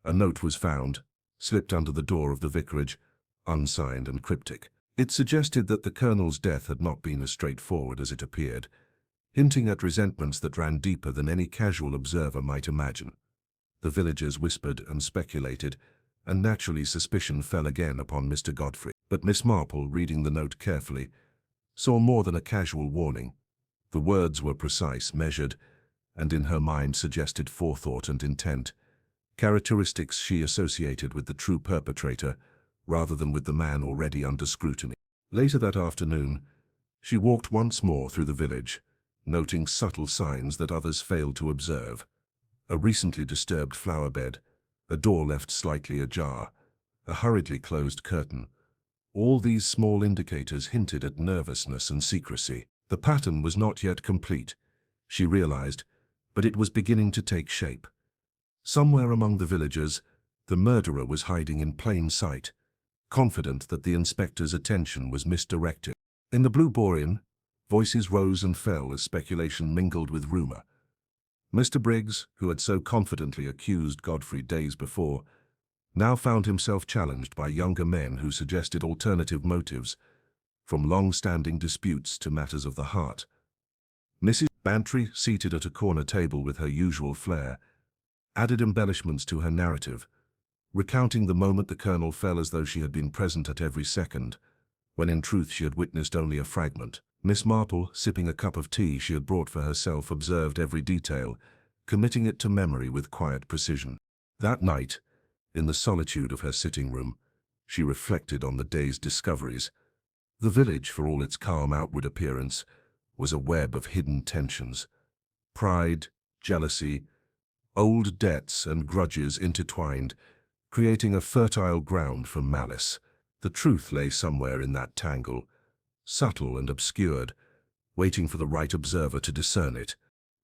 A note was found, slipped under the door of the vicarage, unsigned and cryptic. It suggested that the colonel's death had not been as straightforward as it appeared, hinting at resentments that ran deeper than any casual observer might imagine. The villagers whispered and speculated, and naturally suspicion fell again upon Mr. Godfrey. But Miss Marple, reading the note carefully, saw more than a casual warning. The words were precise, measured, and in her mind suggested forethought and intent, characteristics she associated with the true perpetrator, rather than with the man already under scrutiny. Later that afternoon, she walked once more through the village, noting subtle signs that others failed to observe. A recently disturbed flower bed, a door left slightly ajar, a hurriedly closed curtain. All these small indicators hinted at nervousness and secrecy. The pattern was not yet complete, she realized, but it was beginning to take shape. Somewhere among the villagers, the murderer was hiding in plain sight, confident that the inspector's attention was misdirected. In the Blue Boar Inn, voices rose and fell as speculation mingled with rumor. Mr. Briggs, who had so confidently accused Godfrey days before, now found himself challenged by younger men who suggested alternative motives, from long-standing disputes to matters of the heart. Mrs. Bantry, seated at a corner table with her usual flair, added embellishments to her narrative, recounting the moment the colonel fell as though she had been present at every second, when in truth she had witnessed only a fragment. Miss Marple, sipping a cup of tea she had brought for herself, observed every detail, committing it to memory with quiet precision. That night, in the solitude of her sitting room, she reflected on the day's discoveries. The village, for all its calm outward appearance, was a web of hidden tensions. Pride, jealousy, old debts and grudges intertwined, creating a fertile ground for malice. The truth lay somewhere in that tangle, subtle and obscured, waiting for the right observer to discern it.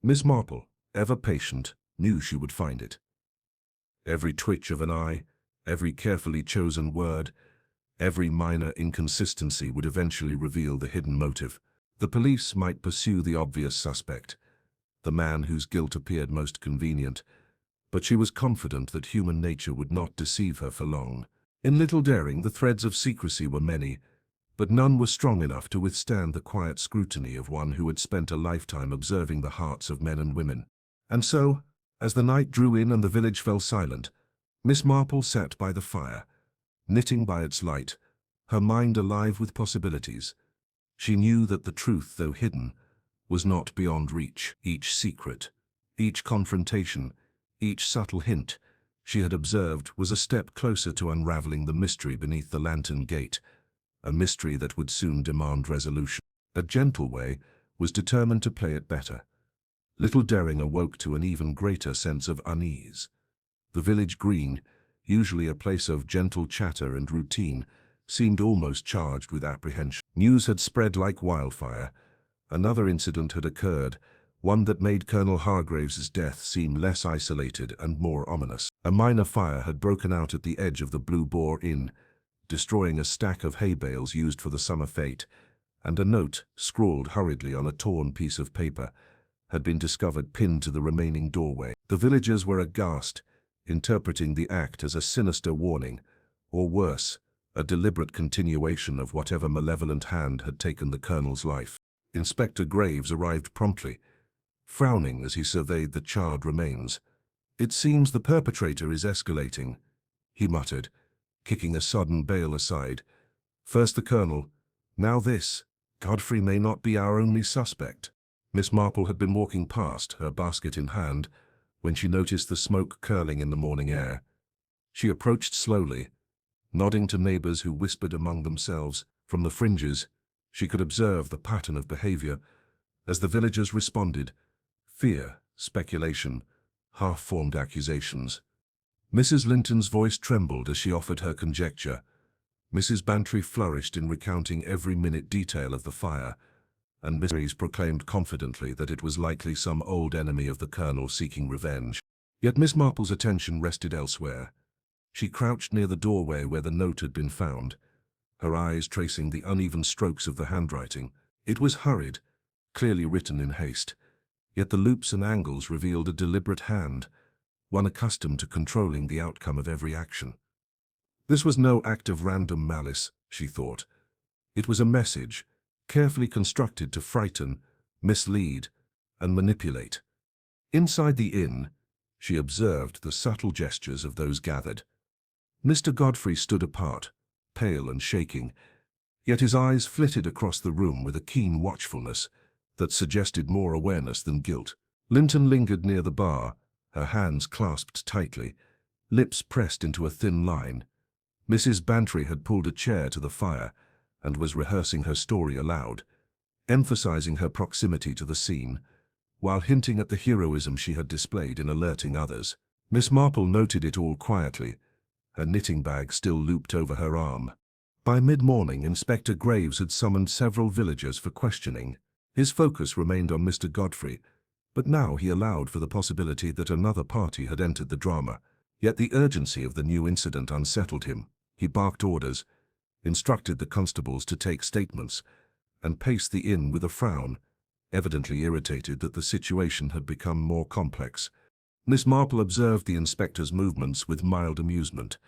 Miss Marple, ever patient, knew she would find it. Every twitch of an eye, every carefully chosen word, every minor inconsistency would eventually reveal the hidden motive. The police might pursue the obvious suspect, the man whose guilt appeared most convenient, but she was confident that human nature would not deceive her for long. In Little Daring, the threads of secrecy were many, but none were strong enough to withstand the quiet scrutiny of one who had spent a lifetime observing the hearts of men and women. And so, as the night drew in and the village fell silent, Miss Marple sat by the fire, knitting by its light, her mind alive with possibilities. She knew that the truth, though hidden, was not beyond reach. Each secret, each confrontation, each subtle hint she had observed was a step closer to unraveling the mystery beneath the lantern gate, a mystery that would soon demand resolution. A gentle way was determined to play it better. Little Daring awoke to an even greater sense of unease. The village green, usually a place of gentle chatter and routine, seemed almost charged with apprehension. News had spread like wildfire. Another incident had occurred, one that made Colonel Hargraves's death seem less isolated and more ominous. A minor fire had broken out at the edge of the Blue Boar Inn, destroying a stack of hay bales used for the summer fete, and a note, scrawled hurriedly on a torn piece of paper, had been discovered pinned to the remaining doorway. The villagers were aghast, interpreting the act as a sinister warning, or worse, a deliberate continuation of whatever malevolent hand had taken the colonel's life. Inspector Graves arrived promptly, frowning as he surveyed the charred remains. "It seems the perpetrator is escalating," he muttered, kicking a sodden bale aside. "First the colonel, now this. Godfrey may not be our only suspect." Miss Marple had been walking past, her basket in hand, when she noticed the smoke curling in the morning air. She approached slowly, nodding to neighbors who whispered among themselves. From the fringes, she could observe the pattern of behavior as the villagers responded: fear, speculation, half-formed accusations. Mrs. Linton's voice trembled as she offered her conjecture. Mrs. Bantry flourished in recounting every minute detail of the fire, and Miss Rees proclaimed confidently that it was likely some old enemy of the colonel seeking revenge. Yet Miss Marple's attention rested elsewhere. She crouched near the doorway where the note had been found, her eyes tracing the uneven strokes of the handwriting. It was hurried, clearly written in haste, yet the loops and angles revealed a deliberate hand, one accustomed to controlling the outcome of every action. This was no act of random malice, she thought. It was a message, carefully constructed to frighten, mislead, and manipulate. Inside the inn, she observed the subtle gestures of those gathered. Mr. Godfrey stood apart, pale and shaking, yet his eyes flitted across the room with a keen watchfulness that suggested more awareness than guilt. Linton lingered near the bar, her hands clasped tightly, lips pressed into a thin line. Mrs. Bantry had pulled a chair to the fire and was rehearsing her story aloud, emphasizing her proximity to the scene, while hinting at the heroism she had displayed in alerting others. Miss Marple noted it all quietly, her knitting bag still looped over her arm. By mid-morning, Inspector Graves had summoned several villagers for questioning. His focus remained on Mr. Godfrey, but now he allowed for the possibility that another party had entered the drama. Yet the urgency of the new incident unsettled him. He barked orders, instructed the constables to take statements, and paced the inn with a frown, evidently irritated that the situation had become more complex. Miss Marple observed the inspector's movements with mild amusement.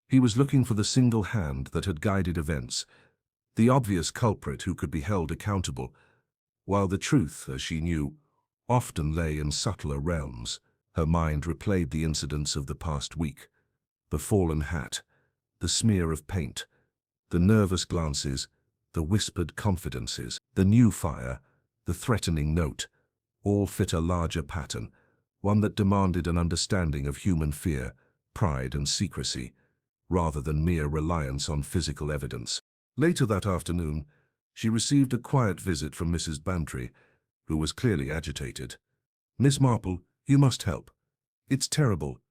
He was looking for the single hand that had guided events, the obvious culprit who could be held accountable, while the truth, as she knew, often lay in subtler realms. Her mind replayed the incidents of the past week: the fallen hat, the smear of paint, the nervous glances, the whispered confidences, the new fire, the threatening note, all fit a larger pattern, one that demanded an understanding of human fear, pride and secrecy, rather than mere reliance on physical evidence. Later that afternoon, she received a quiet visit from Mrs. Bantry, who was clearly agitated. "Miss Marple, you must help. It's terrible.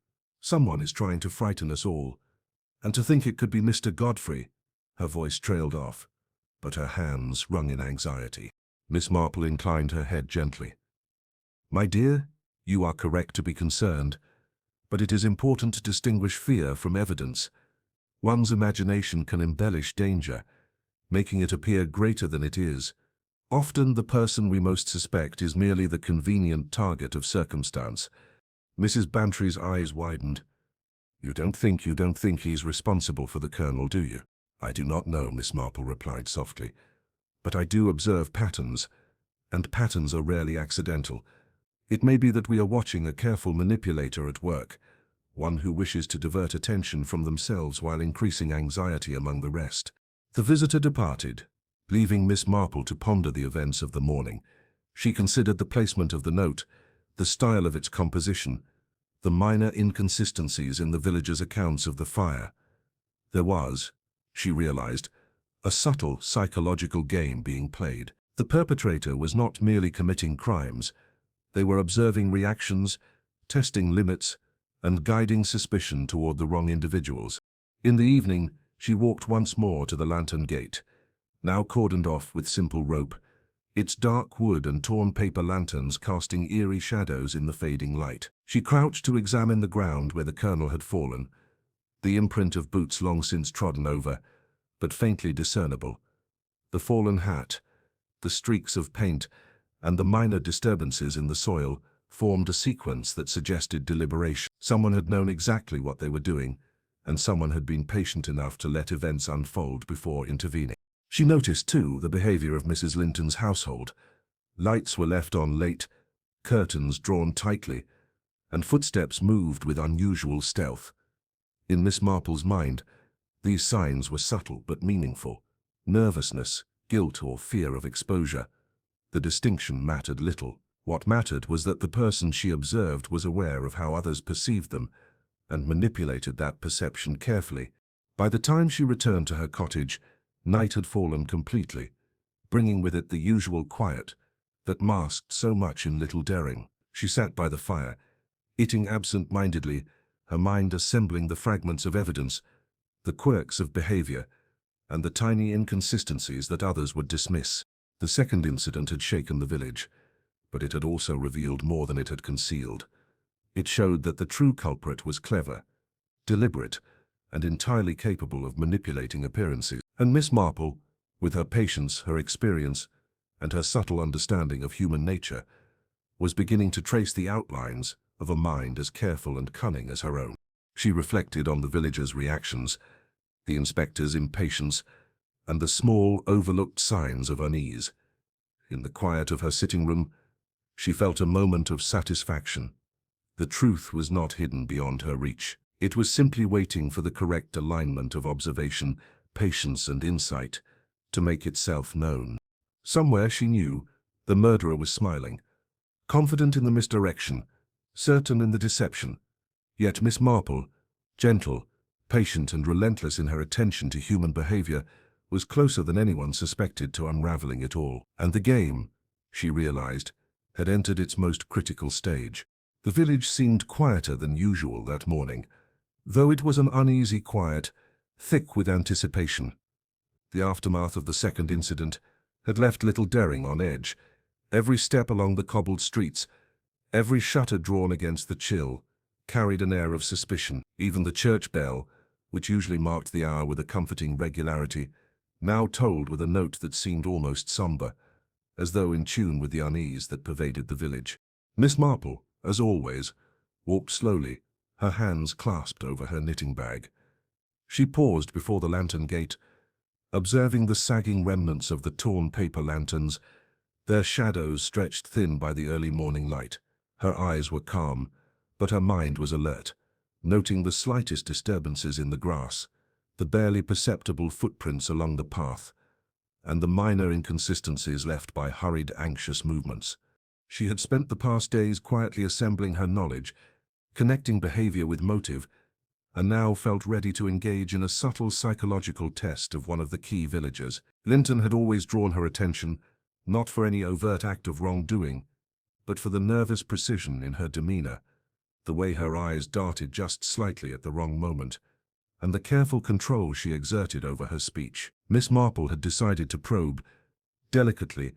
Someone is trying to frighten us all. And to think it could be Mr. Godfrey." Her voice trailed off, but her hands wrung in anxiety. Miss Marple inclined her head gently. "My dear, you are correct to be concerned, but it is important to distinguish fear from evidence. One's imagination can embellish danger, making it appear greater than it is. Often the person we most suspect is merely the convenient target of circumstance." Mrs. Bantry's eyes widened. You don't think he's responsible for the colonel, do you?" "I do not know," Miss Marple replied softly. "But I do observe patterns, and patterns are rarely accidental. It may be that we are watching a careful manipulator at work, one who wishes to divert attention from themselves while increasing anxiety among the rest." The visitor departed, leaving Miss Marple to ponder the events of the morning. She considered the placement of the note, the style of its composition, the minor inconsistencies in the villagers' accounts of the fire. There was, she realized, a subtle psychological game being played. The perpetrator was not merely committing crimes. They were observing reactions, testing limits, and guiding suspicion toward the wrong individuals. In the evening, she walked once more to the lantern gate, now cordoned off with simple rope, its dark wood and torn paper lanterns casting eerie shadows in the fading light. She crouched to examine the ground where the colonel had fallen, the imprint of boots long since trodden over, but faintly discernible, the fallen hat, the streaks of paint, and the minor disturbances in the soil formed a sequence that suggested deliberation. Someone had known exactly what they were doing, and someone had been patient enough to let events unfold before intervening. She noticed, too, the behavior of Mrs. Linton's household. Lights were left on late, curtains drawn tightly, and footsteps moved with unusual stealth. In Miss Marple's mind, these signs were subtle but meaningful. Nervousness, guilt, or fear of exposure. The distinction mattered little. What mattered was that the person she observed was aware of how others perceived them and manipulated that perception carefully. By the time she returned to her cottage, night had fallen completely, bringing with it the usual quiet that masked so much in Little Dering. She sat by the fire, eating absent-mindedly, her mind assembling the fragments of evidence, the quirks of behavior, and the tiny inconsistencies that others would dismiss. The second incident had shaken the village, but it had also revealed more than it had concealed. It showed that the true culprit was clever, deliberate, and entirely capable of manipulating appearances. And Miss Marple, with her patience, her experience, and her subtle understanding of human nature, was beginning to trace the outlines of a mind as careful and cunning as her own. She reflected on the villagers' reactions, the inspector's impatience, and the small, overlooked signs of unease. In the quiet of her sitting room, she felt a moment of satisfaction. The truth was not hidden beyond her reach. It was simply waiting for the correct alignment of observation, patience, and insight to make itself known. Somewhere, she knew, the murderer was smiling, confident in the misdirection, certain in the deception. Yet Miss Marple, gentle, patient, and relentless in her attention to human behavior, was closer than anyone suspected to unraveling it all. And the game, she realized, had entered its most critical stage. The village seemed quieter than usual that morning, though it was an uneasy quiet, thick with anticipation. The aftermath of the second incident had left Little Dering on edge. Every step along the cobbled streets, every shutter drawn against the chill, carried an air of suspicion. Even the church bell, which usually marked the hour with a comforting regularity, now tolled with a note that seemed almost somber, as though in tune with the unease that pervaded the village. Miss Marple, as always, walked slowly, her hands clasped over her knitting bag. She paused before the lantern gate, observing the sagging remnants of the torn paper lanterns, their shadows stretched thin by the early morning light. Her eyes were calm, but her mind was alert, noting the slightest disturbances in the grass, the barely perceptible footprints along the path, and the minor inconsistencies left by hurried, anxious movements. She had spent the past days quietly assembling her knowledge, connecting behavior with motive, and now felt ready to engage in a subtle psychological test of one of the key villagers. Linton had always drawn her attention, not for any overt act of wrongdoing, but for the nervous precision in her demeanor, the way her eyes darted just slightly at the wrong moment, and the careful control she exerted over her speech. Miss Marple had decided to probe, delicately,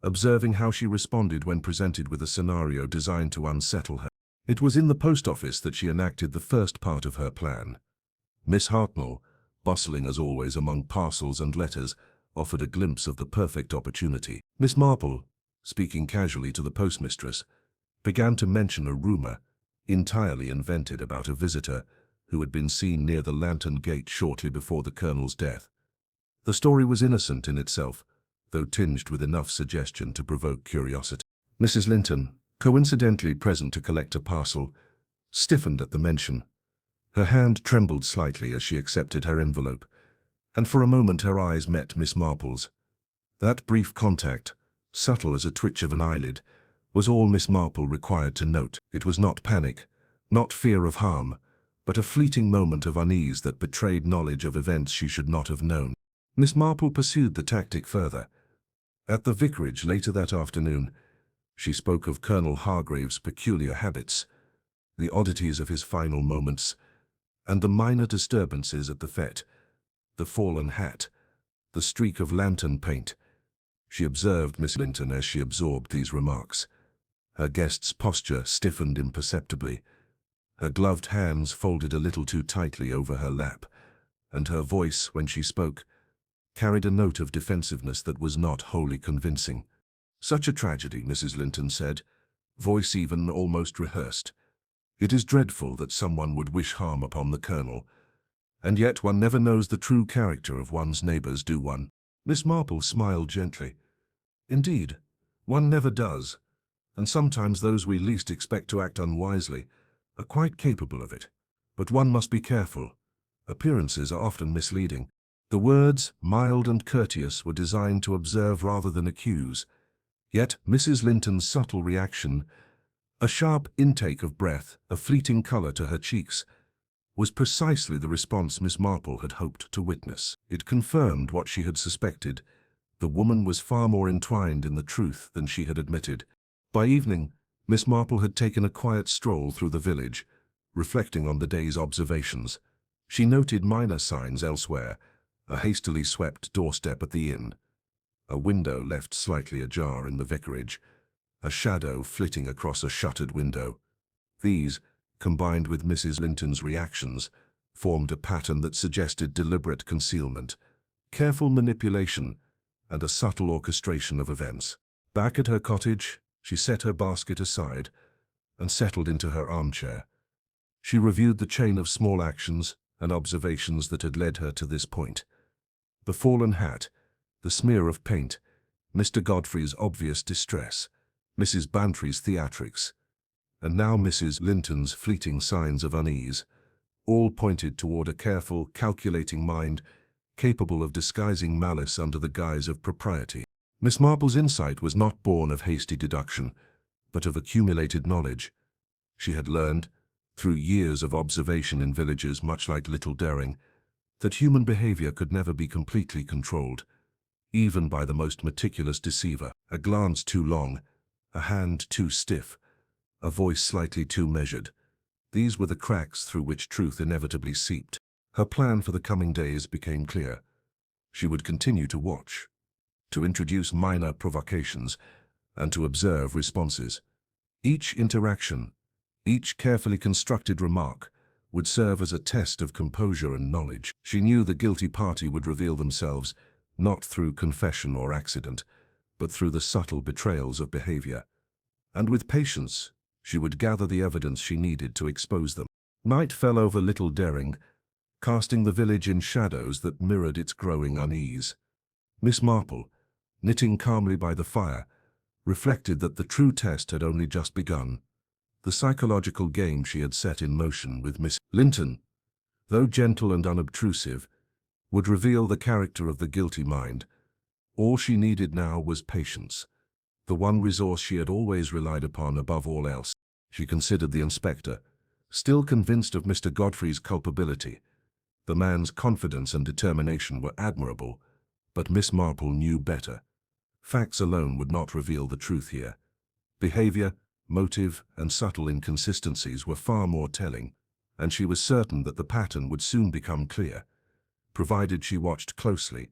observing how she responded when presented with a scenario designed to unsettle her. It was in the post office that she enacted the first part of her plan. Miss Hartnell, bustling as always among parcels and letters, offered a glimpse of the perfect opportunity. Miss Marple, speaking casually to the postmistress, began to mention a rumor, entirely invented, about a visitor who had been seen near the lantern gate shortly before the Colonel's death. The story was innocent in itself, though tinged with enough suggestion to provoke curiosity. Mrs. Linton, coincidentally present to collect a parcel, stiffened at the mention. Her hand trembled slightly as she accepted her envelope, and for a moment her eyes met Miss Marple's. That brief contact, subtle as a twitch of an eyelid, was all Miss Marple required to note. It was not panic, not fear of harm, but a fleeting moment of unease that betrayed knowledge of events she should not have known. Miss Marple pursued the tactic further. At the vicarage later that afternoon, she spoke of Colonel Hargrave's peculiar habits, the oddities of his final moments, and the minor disturbances at the fete, the fallen hat, the streak of lantern paint. She observed Miss Linton as she absorbed these remarks. Her guest's posture stiffened imperceptibly. Her gloved hands folded a little too tightly over her lap, and her voice, when she spoke, carried a note of defensiveness that was not wholly convincing. "Such a tragedy," Mrs. Linton said, voice even almost rehearsed. "It is dreadful that someone would wish harm upon the Colonel. And yet one never knows the true character of one's neighbors, do one?" Miss Marple smiled gently. "Indeed, one never does, and sometimes those we least expect to act unwisely are quite capable of it. But one must be careful. Appearances are often misleading." The words, mild and courteous, were designed to observe rather than accuse. Yet Mrs. Linton's subtle reaction, a sharp intake of breath, a fleeting color to her cheeks, was precisely the response Miss Marple had hoped to witness. It confirmed what she had suspected. The woman was far more entwined in the truth than she had admitted. By evening, Miss Marple had taken a quiet stroll through the village, reflecting on the day's observations. She noted minor signs elsewhere: a hastily swept doorstep at the inn, a window left slightly ajar in the vicarage, a shadow flitting across a shuttered window. These, combined with Mrs. Linton's reactions, formed a pattern that suggested deliberate concealment, careful manipulation, and a subtle orchestration of events. Back at her cottage, she set her basket aside and settled into her armchair. She reviewed the chain of small actions and observations that had led her to this point. The fallen hat, the smear of paint, Mr. Godfrey's obvious distress, Mrs. Bantry's theatrics, and now Mrs. Linton's fleeting signs of unease, all pointed toward a careful, calculating mind capable of disguising malice under the guise of propriety. Miss Marple's insight was not born of hasty deduction, but of accumulated knowledge. She had learned, through years of observation in villages much like Little Dering, that human behavior could never be completely controlled, even by the most meticulous deceiver. A glance too long, a hand too stiff, a voice slightly too measured. These were the cracks through which truth inevitably seeped. Her plan for the coming days became clear. She would continue to watch, to introduce minor provocations, and to observe responses. Each interaction, each carefully constructed remark, would serve as a test of composure and knowledge. She knew the guilty party would reveal themselves, not through confession or accident, but through the subtle betrayals of behavior. And with patience, she would gather the evidence she needed to expose them. Night fell over Little Dering, casting the village in shadows that mirrored its growing unease. Miss Marple, knitting calmly by the fire, reflected that the true test had only just begun. The psychological game she had set in motion with Miss Linton, though gentle and unobtrusive, would reveal the character of the guilty mind. All she needed now was patience, the one resource she had always relied upon above all else. She considered the inspector, still convinced of Mr. Godfrey's culpability. The man's confidence and determination were admirable, but Miss Marple knew better. Facts alone would not reveal the truth here. Behavior, motive, and subtle inconsistencies were far more telling, and she was certain that the pattern would soon become clear, provided she watched closely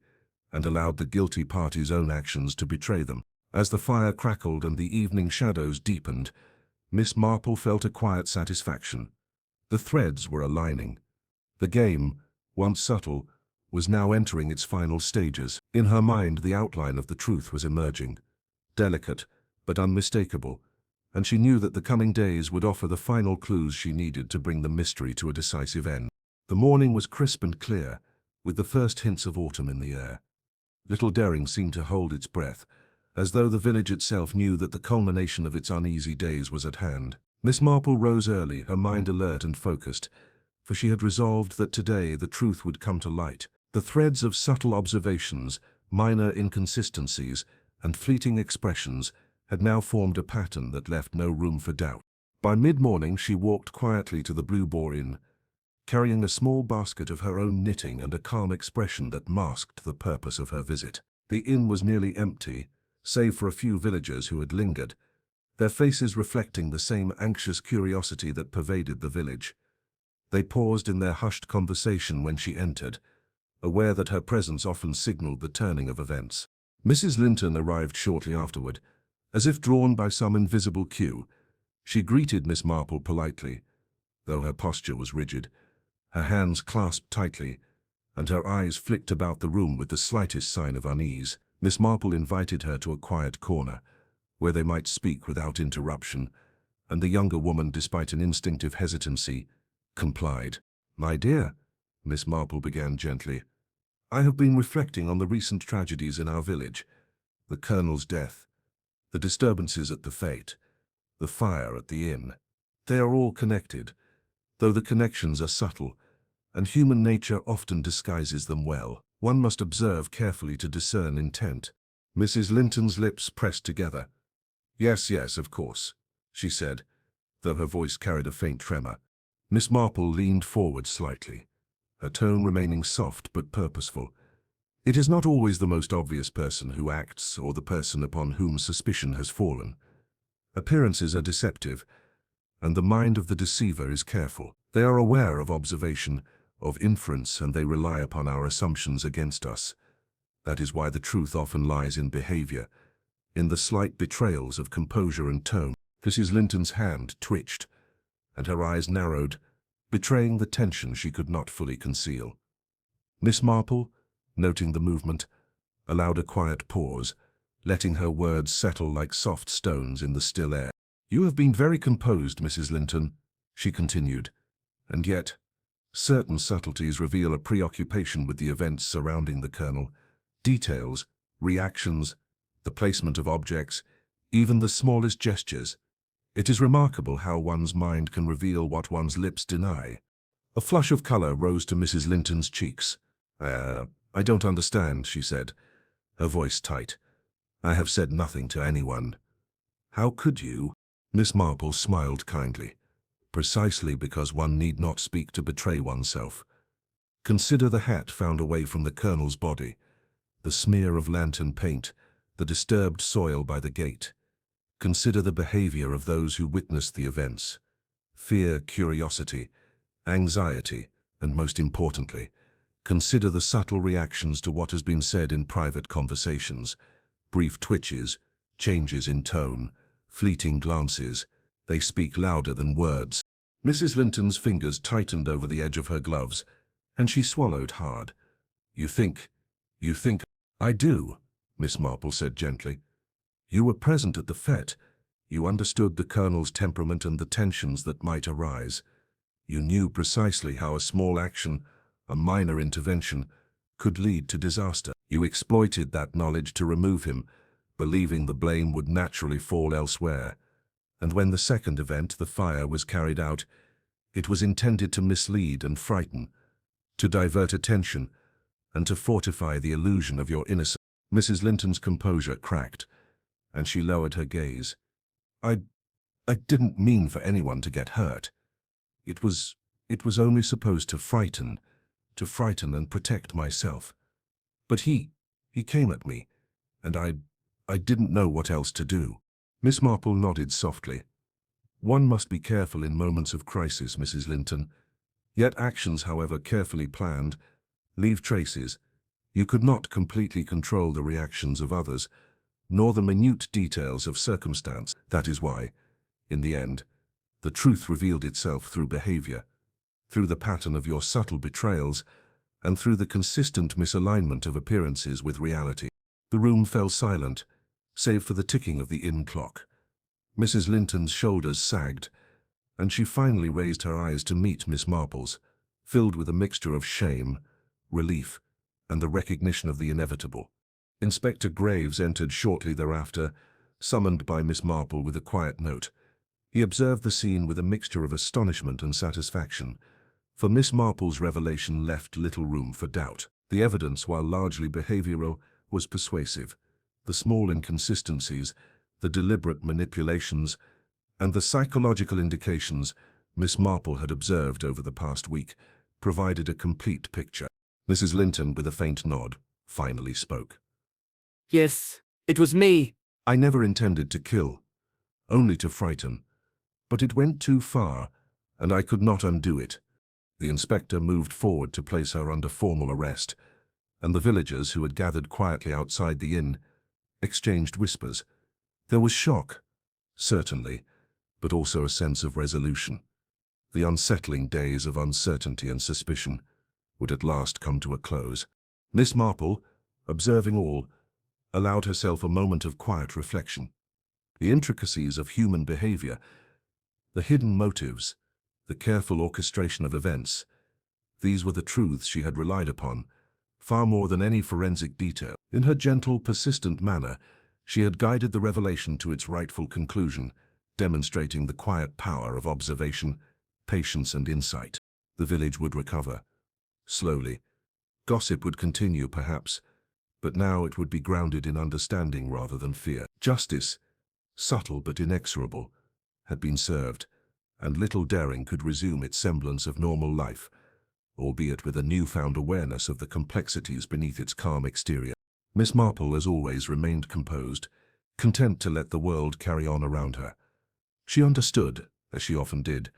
and allowed the guilty party's own actions to betray them. As the fire crackled and the evening shadows deepened, Miss Marple felt a quiet satisfaction. The threads were aligning. The game, once subtle, was now entering its final stages. In her mind, the outline of the truth was emerging, delicate but unmistakable, and she knew that the coming days would offer the final clues she needed to bring the mystery to a decisive end. The morning was crisp and clear, with the first hints of autumn in the air. Little Dering seemed to hold its breath, as though the village itself knew that the culmination of its uneasy days was at hand. Miss Marple rose early, her mind alert and focused, for she had resolved that today the truth would come to light. The threads of subtle observations, minor inconsistencies, and fleeting expressions had now formed a pattern that left no room for doubt. By mid-morning she walked quietly to the Blue Boar Inn, carrying a small basket of her own knitting and a calm expression that masked the purpose of her visit. The inn was nearly empty, save for a few villagers who had lingered, their faces reflecting the same anxious curiosity that pervaded the village. They paused in their hushed conversation when she entered, aware that her presence often signaled the turning of events. Mrs. Linton arrived shortly afterward. As if drawn by some invisible cue, she greeted Miss Marple politely, though her posture was rigid, her hands clasped tightly, and her eyes flicked about the room with the slightest sign of unease. Miss Marple invited her to a quiet corner, where they might speak without interruption, and the younger woman, despite an instinctive hesitancy, complied. "My dear," Miss Marple began gently, "I have been reflecting on the recent tragedies in our village. The Colonel's death, the disturbances at the fete, the fire at the inn. They are all connected, though the connections are subtle, and human nature often disguises them well. One must observe carefully to discern intent." Mrs. Linton's lips pressed together. "Yes, yes, of course," she said, though her voice carried a faint tremor. Miss Marple leaned forward slightly, her tone remaining soft but purposeful. "It is not always the most obvious person who acts or the person upon whom suspicion has fallen. Appearances are deceptive, and the mind of the deceiver is careful. They are aware of observation, of inference, and they rely upon our assumptions against us. That is why the truth often lies in behavior, in the slight betrayals of composure and tone." Mrs. Linton's hand twitched, and her eyes narrowed, betraying the tension she could not fully conceal. Miss Marple, noting the movement, allowed a quiet pause, letting her words settle like soft stones in the still air. "You have been very composed, Mrs. Linton," she continued, "and yet certain subtleties reveal a preoccupation with the events surrounding the Colonel. Details, reactions, the placement of objects, even the smallest gestures. It is remarkable how one's mind can reveal what one's lips deny." A flush of color rose to Mrs. Linton's cheeks. I don't understand," she said, her voice tight. "I have said nothing to anyone." "How could you?" Miss Marple smiled kindly. "Precisely because one need not speak to betray oneself. Consider the hat found away from the Colonel's body, the smear of lantern paint, the disturbed soil by the gate. Consider the behavior of those who witnessed the events. Fear, curiosity, anxiety, and most importantly, consider the subtle reactions to what has been said in private conversations. Brief twitches, changes in tone, fleeting glances. They speak louder than words." Mrs. Linton's fingers tightened over the edge of her gloves, and she swallowed hard. You think... "I do," Miss Marple said gently. "You were present at the fete. You understood the Colonel's temperament and the tensions that might arise. You knew precisely how a small action, a minor intervention, could lead to disaster. You exploited that knowledge to remove him, believing the blame would naturally fall elsewhere. And when the second event, the fire, was carried out, it was intended to mislead and frighten, to divert attention, and to fortify the illusion of your innocence." Mrs. Linton's composure cracked, and she lowered her gaze. I didn't mean for anyone to get hurt. It was only supposed to frighten and protect myself. But he came at me, and I didn't know what else to do." Miss Marple nodded softly. "One must be careful in moments of crisis, Mrs. Linton. Yet actions, however carefully planned, leave traces. You could not completely control the reactions of others, nor the minute details of circumstance. That is why, in the end, the truth revealed itself through behavior, through the pattern of your subtle betrayals, and through the consistent misalignment of appearances with reality." The room fell silent, save for the ticking of the inn clock. Mrs. Linton's shoulders sagged, and she finally raised her eyes to meet Miss Marple's, filled with a mixture of shame, relief, and the recognition of the inevitable. Inspector Graves entered shortly thereafter, summoned by Miss Marple with a quiet note. He observed the scene with a mixture of astonishment and satisfaction, for Miss Marple's revelation left little room for doubt. The evidence, while largely behavioral, was persuasive. The small inconsistencies, the deliberate manipulations, and the psychological indications Miss Marple had observed over the past week provided a complete picture. Mrs. Linton, with a faint nod, finally spoke. "Yes, it was me." "I never intended to kill, only to frighten. But it went too far, and I could not undo it." The inspector moved forward to place her under formal arrest, and the villagers who had gathered quietly outside the inn exchanged whispers. There was shock, certainly, but also a sense of resolution. The unsettling days of uncertainty and suspicion would at last come to a close. Miss Marple, observing all, allowed herself a moment of quiet reflection. The intricacies of human behavior, the hidden motives, the careful orchestration of events, these were the truths she had relied upon, far more than any forensic detail. In her gentle, persistent manner, she had guided the revelation to its rightful conclusion, demonstrating the quiet power of observation, patience, and insight. The village would recover. Slowly. Gossip would continue, perhaps, but now it would be grounded in understanding rather than fear. Justice, subtle but inexorable, had been served, and Little Daring could resume its semblance of normal life, albeit with a newfound awareness of the complexities beneath its calm exterior. Miss Marple, as always, remained composed, content to let the world carry on around her. She understood, as she often did,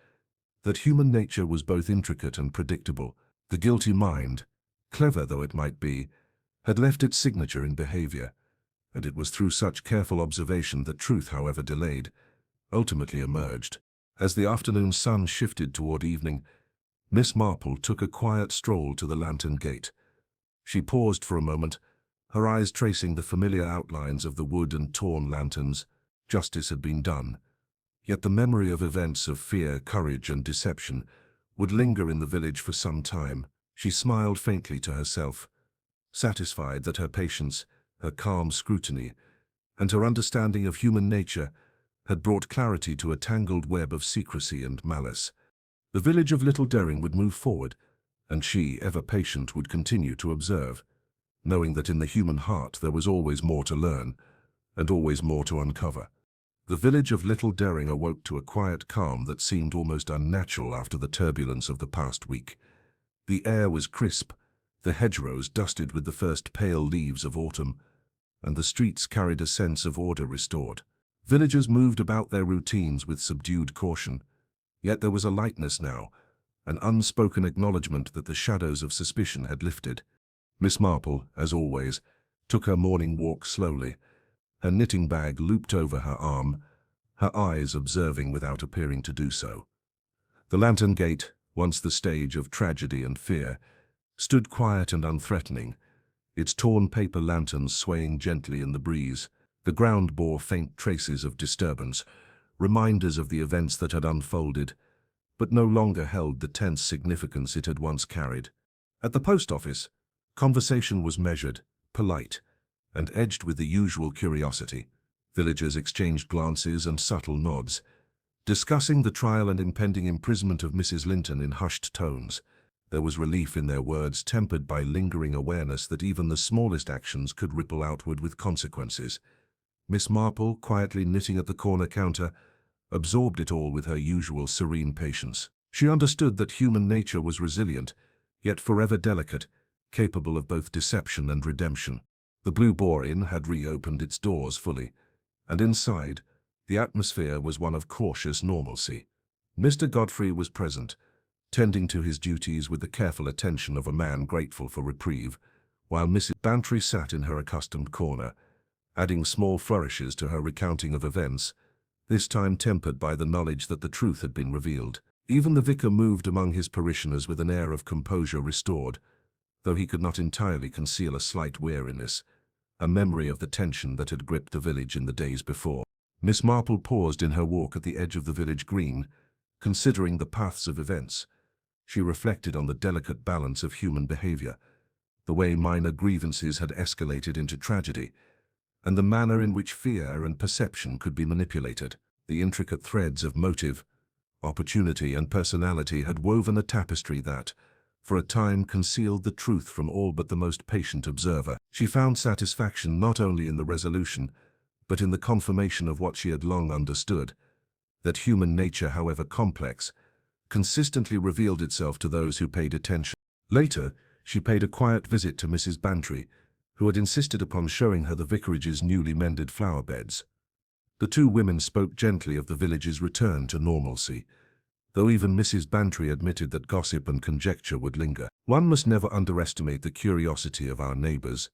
that human nature was both intricate and predictable. The guilty mind, clever though it might be, had left its signature in behavior, and it was through such careful observation that truth, however delayed, ultimately emerged. As the afternoon sun shifted toward evening, Miss Marple took a quiet stroll to the lantern gate. She paused for a moment, her eyes tracing the familiar outlines of the wood and torn lanterns. Justice had been done. Yet the memory of events of fear, courage, and deception would linger in the village for some time. She smiled faintly to herself, satisfied that her patience, her calm scrutiny, and her understanding of human nature had brought clarity to a tangled web of secrecy and malice. The village of Little Daring would move forward, and she, ever patient, would continue to observe, knowing that in the human heart there was always more to learn, and always more to uncover. The village of Little Daring awoke to a quiet calm that seemed almost unnatural after the turbulence of the past week. The air was crisp, the hedgerows dusted with the first pale leaves of autumn, and the streets carried a sense of order restored. Villagers moved about their routines with subdued caution, yet there was a lightness now, an unspoken acknowledgement that the shadows of suspicion had lifted. Miss Marple, as always, took her morning walk slowly, her knitting bag looped over her arm, her eyes observing without appearing to do so. The lantern gate, once the stage of tragedy and fear, stood quiet and unthreatening, its torn paper lanterns swaying gently in the breeze. The ground bore faint traces of disturbance, reminders of the events that had unfolded, but no longer held the tense significance it had once carried. At the post office, conversation was measured, polite, and edged with the usual curiosity. Villagers exchanged glances and subtle nods, discussing the trial and impending imprisonment of Mrs. Linton in hushed tones. There was relief in their words, tempered by lingering awareness that even the smallest actions could ripple outward with consequences. Miss Marple, quietly knitting at the corner counter, absorbed it all with her usual serene patience. She understood that human nature was resilient, yet forever delicate, capable of both deception and redemption. The Blue Boar Inn had reopened its doors fully, and inside, the atmosphere was one of cautious normalcy. Mr. Godfrey was present, tending to his duties with the careful attention of a man grateful for reprieve, while Mrs. Bantry sat in her accustomed corner, adding small flourishes to her recounting of events, this time tempered by the knowledge that the truth had been revealed. Even the vicar moved among his parishioners with an air of composure restored, though he could not entirely conceal a slight weariness, a memory of the tension that had gripped the village in the days before. Miss Marple paused in her walk at the edge of the village green, considering the paths of events. She reflected on the delicate balance of human behavior, the way minor grievances had escalated into tragedy, and the manner in which fear and perception could be manipulated. The intricate threads of motive, opportunity, and personality had woven a tapestry that, for a time, concealed the truth from all but the most patient observer. She found satisfaction not only in the resolution, but in the confirmation of what she had long understood, that human nature, however complex, consistently revealed itself to those who paid attention. Later, she paid a quiet visit to Mrs. Bantry, who had insisted upon showing her the vicarage's newly mended flower beds. The two women spoke gently of the village's return to normalcy, though even Mrs. Bantry admitted that gossip and conjecture would linger. "One must never underestimate the curiosity of our neighbors,"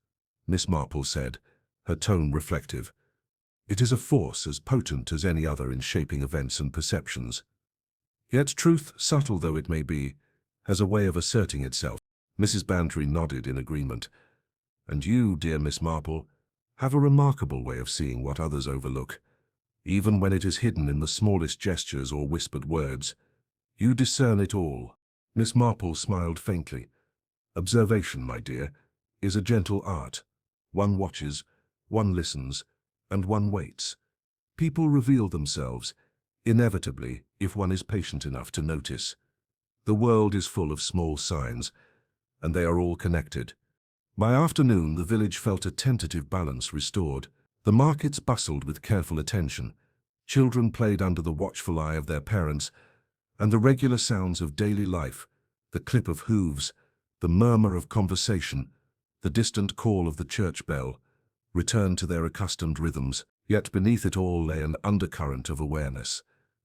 Miss Marple said, her tone reflective. "It is a force as potent as any other in shaping events and perceptions. Yet truth, subtle though it may be, has a way of asserting itself." Mrs. Bantry nodded in agreement. "And you, dear Miss Marple, have a remarkable way of seeing what others overlook. even when it is hidden in the smallest gestures or whispered words. You discern it all. Miss Marple smiled faintly. Observation, my dear, is a gentle art. One watches, one listens, and one waits. People reveal themselves, inevitably, if one is patient enough to notice. The world is full of small signs, and they are all connected. By afternoon, the village felt a tentative balance restored. The markets bustled with careful attention. Children played under the watchful eye of their parents, and the regular sounds of daily life, the clip of hooves, the murmur of conversation, the distant call of the church bell, returned to their accustomed rhythms. Yet beneath it all lay an undercurrent of awareness,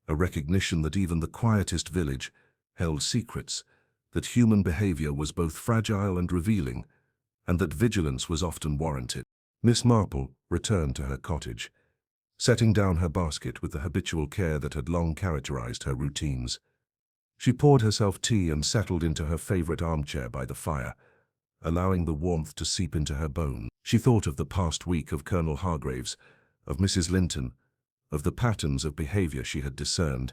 a recognition that even the quietest village held secrets, that human behavior was both fragile and revealing, and that vigilance was often warranted. Miss Marple returned to her cottage, setting down her basket with the habitual care that had long characterized her routines. She poured herself tea and settled into her favorite armchair by the fire, allowing the warmth to seep into her bones. She thought of the past week, of Colonel Hargraves, of Mrs. Linton, of the patterns of behavior she had discerned,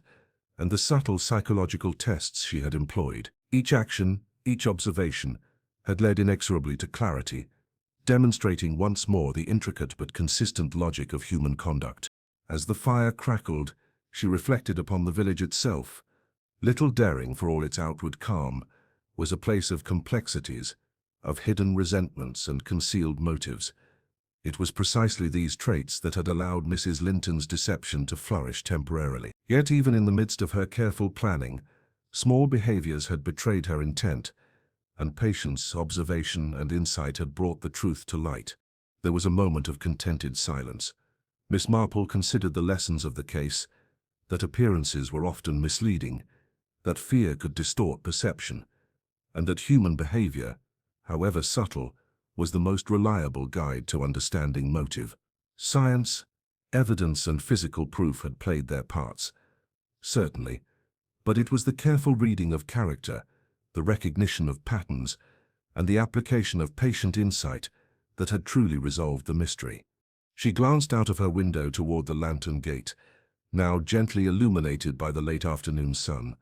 and the subtle psychological tests she had employed. Each action, each observation, had led inexorably to clarity, demonstrating once more the intricate but consistent logic of human conduct. As the fire crackled, she reflected upon the village itself. Little Daring, for all its outward calm, was a place of complexities, of hidden resentments and concealed motives. It was precisely these traits that had allowed Mrs. Linton's deception to flourish temporarily. Yet even in the midst of her careful planning, small behaviors had betrayed her intent, and patience, observation, and insight had brought the truth to light. There was a moment of contented silence. Miss Marple considered the lessons of the case, that appearances were often misleading, that fear could distort perception, and that human behavior, however subtle, was the most reliable guide to understanding motive. Science, evidence, and physical proof had played their parts, certainly, but it was the careful reading of character, the recognition of patterns, and the application of patient insight that had truly resolved the mystery. She glanced out of her window toward the lantern gate, now gently illuminated by the late afternoon sun.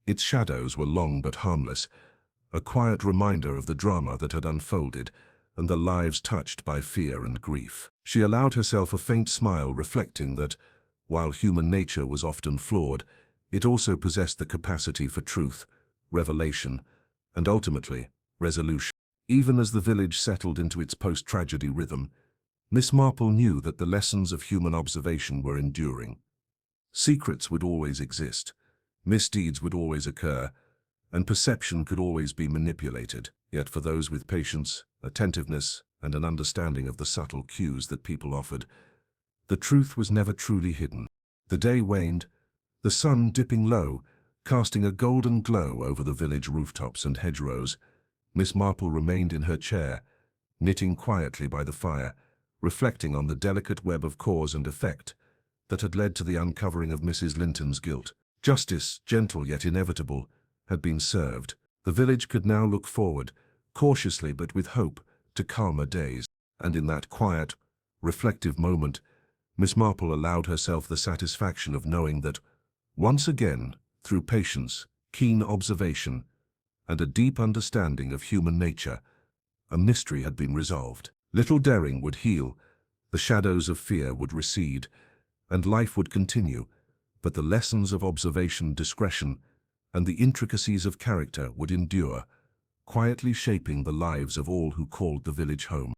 Its shadows were long but harmless, a quiet reminder of the drama that had unfolded and the lives touched by fear and grief. She allowed herself a faint smile, reflecting that, while human nature was often flawed, it also possessed the capacity for truth, revelation, and ultimately, resolution. Even as the village settled into its post-tragedy rhythm, Miss Marple knew that the lessons of human observation were enduring. Secrets would always exist, misdeeds would always occur, and perception could always be manipulated. Yet for those with patience, attentiveness, and an understanding of the subtle cues that people offered, the truth was never truly hidden. The day waned, the sun dipping low, casting a golden glow over the village rooftops and hedgerows. Miss Marple remained in her chair, knitting quietly by the fire, reflecting on the delicate web of cause and effect that had led to the uncovering of Mrs. Linton's guilt. Justice, gentle yet inevitable, had been served. The village could now look forward, cautiously but with hope, to calmer days. And in that quiet, reflective moment, Miss Marple allowed herself the satisfaction of knowing that, once again, through patience, keen observation, and a deep understanding of human nature, a mystery had been resolved. Little Daring would heal, the shadows of fear would recede, and life would continue, but the lessons of observation, discretion, and the intricacies of character would endure, quietly shaping the lives of all who called the village home.